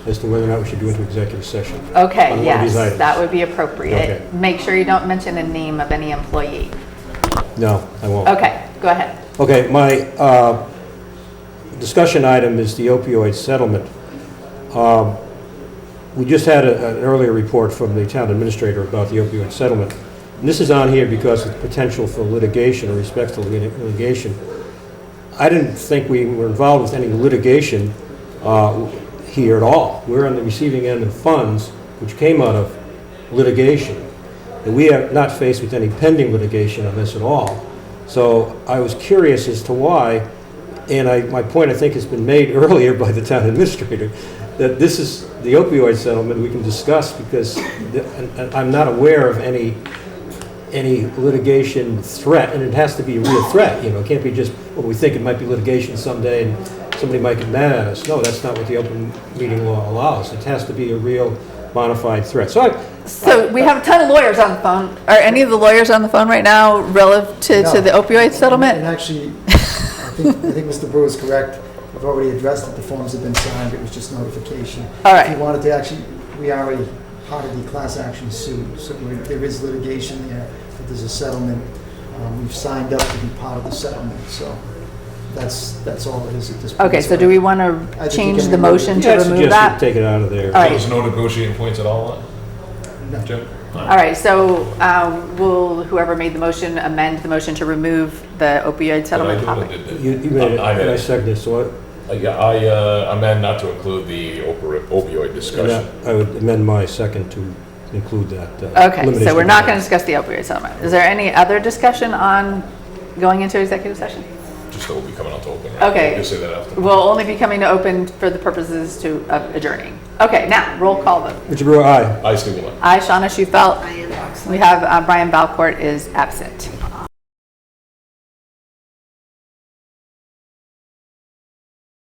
as to whether or not we should go into executive session. Okay, On one of these yes, items. that would be appropriate. Okay. Make sure you don't mention a name of any employee. No, I won't. Okay, go ahead. Okay, my discussion item is the opioid settlement. We just had an earlier report from the town administrator about the opioid settlement. And this is on here because of the potential for litigation or respect to litigation. I didn't think we were involved with any litigation here at all. We're on the receiving end of funds which came out of litigation. And we are not faced with any pending litigation on this at all. So I was curious as to why, and my point I think has been made earlier by the town administrator, that this is the opioid settlement we can discuss because and I'm not aware of any litigation threat, and it has to be a real threat, you know, it can't be just, well, we think it might be litigation someday and somebody might get mad at us. No, that's not what the open meeting law allows. It has to be a real bona fide threat. So we have a ton of lawyers on the phone. Are any of the lawyers on the phone right now relative to No. the opioid And settlement? actually, I think Mr. Brewer is correct. We've already addressed it. The forms have been signed. It was just notification. All If you right, wanted to actually, we are already part of the class action suit, so there is litigation there, but there's a settlement. We've signed up to be part of the settlement, so that's all it is at this point. okay, so do we want to I think you change can the remove motion it. to I remove suggest we that? take it out of there. All right. There's no negotiating points at all, No. Jim? All right, so will whoever made the motion amend the motion to remove the opioid Did I settlement do it or topic? did You made it, I made and I it. seconded it, so Yeah, I amend not to include the opioid discussion. I would amend my second to include that. Okay, so we're not going to discuss the opioid settlement. Is there any other discussion on going into executive session? Just that we'll be coming out to open. Right? Okay. We'll just say that after. We'll only be coming to open for the purposes of adjourning. Okay, now, roll call vote. Mr. Brewer, aye. I still want. I, Shawna Schufelt. We have Brian Valcourt is absent.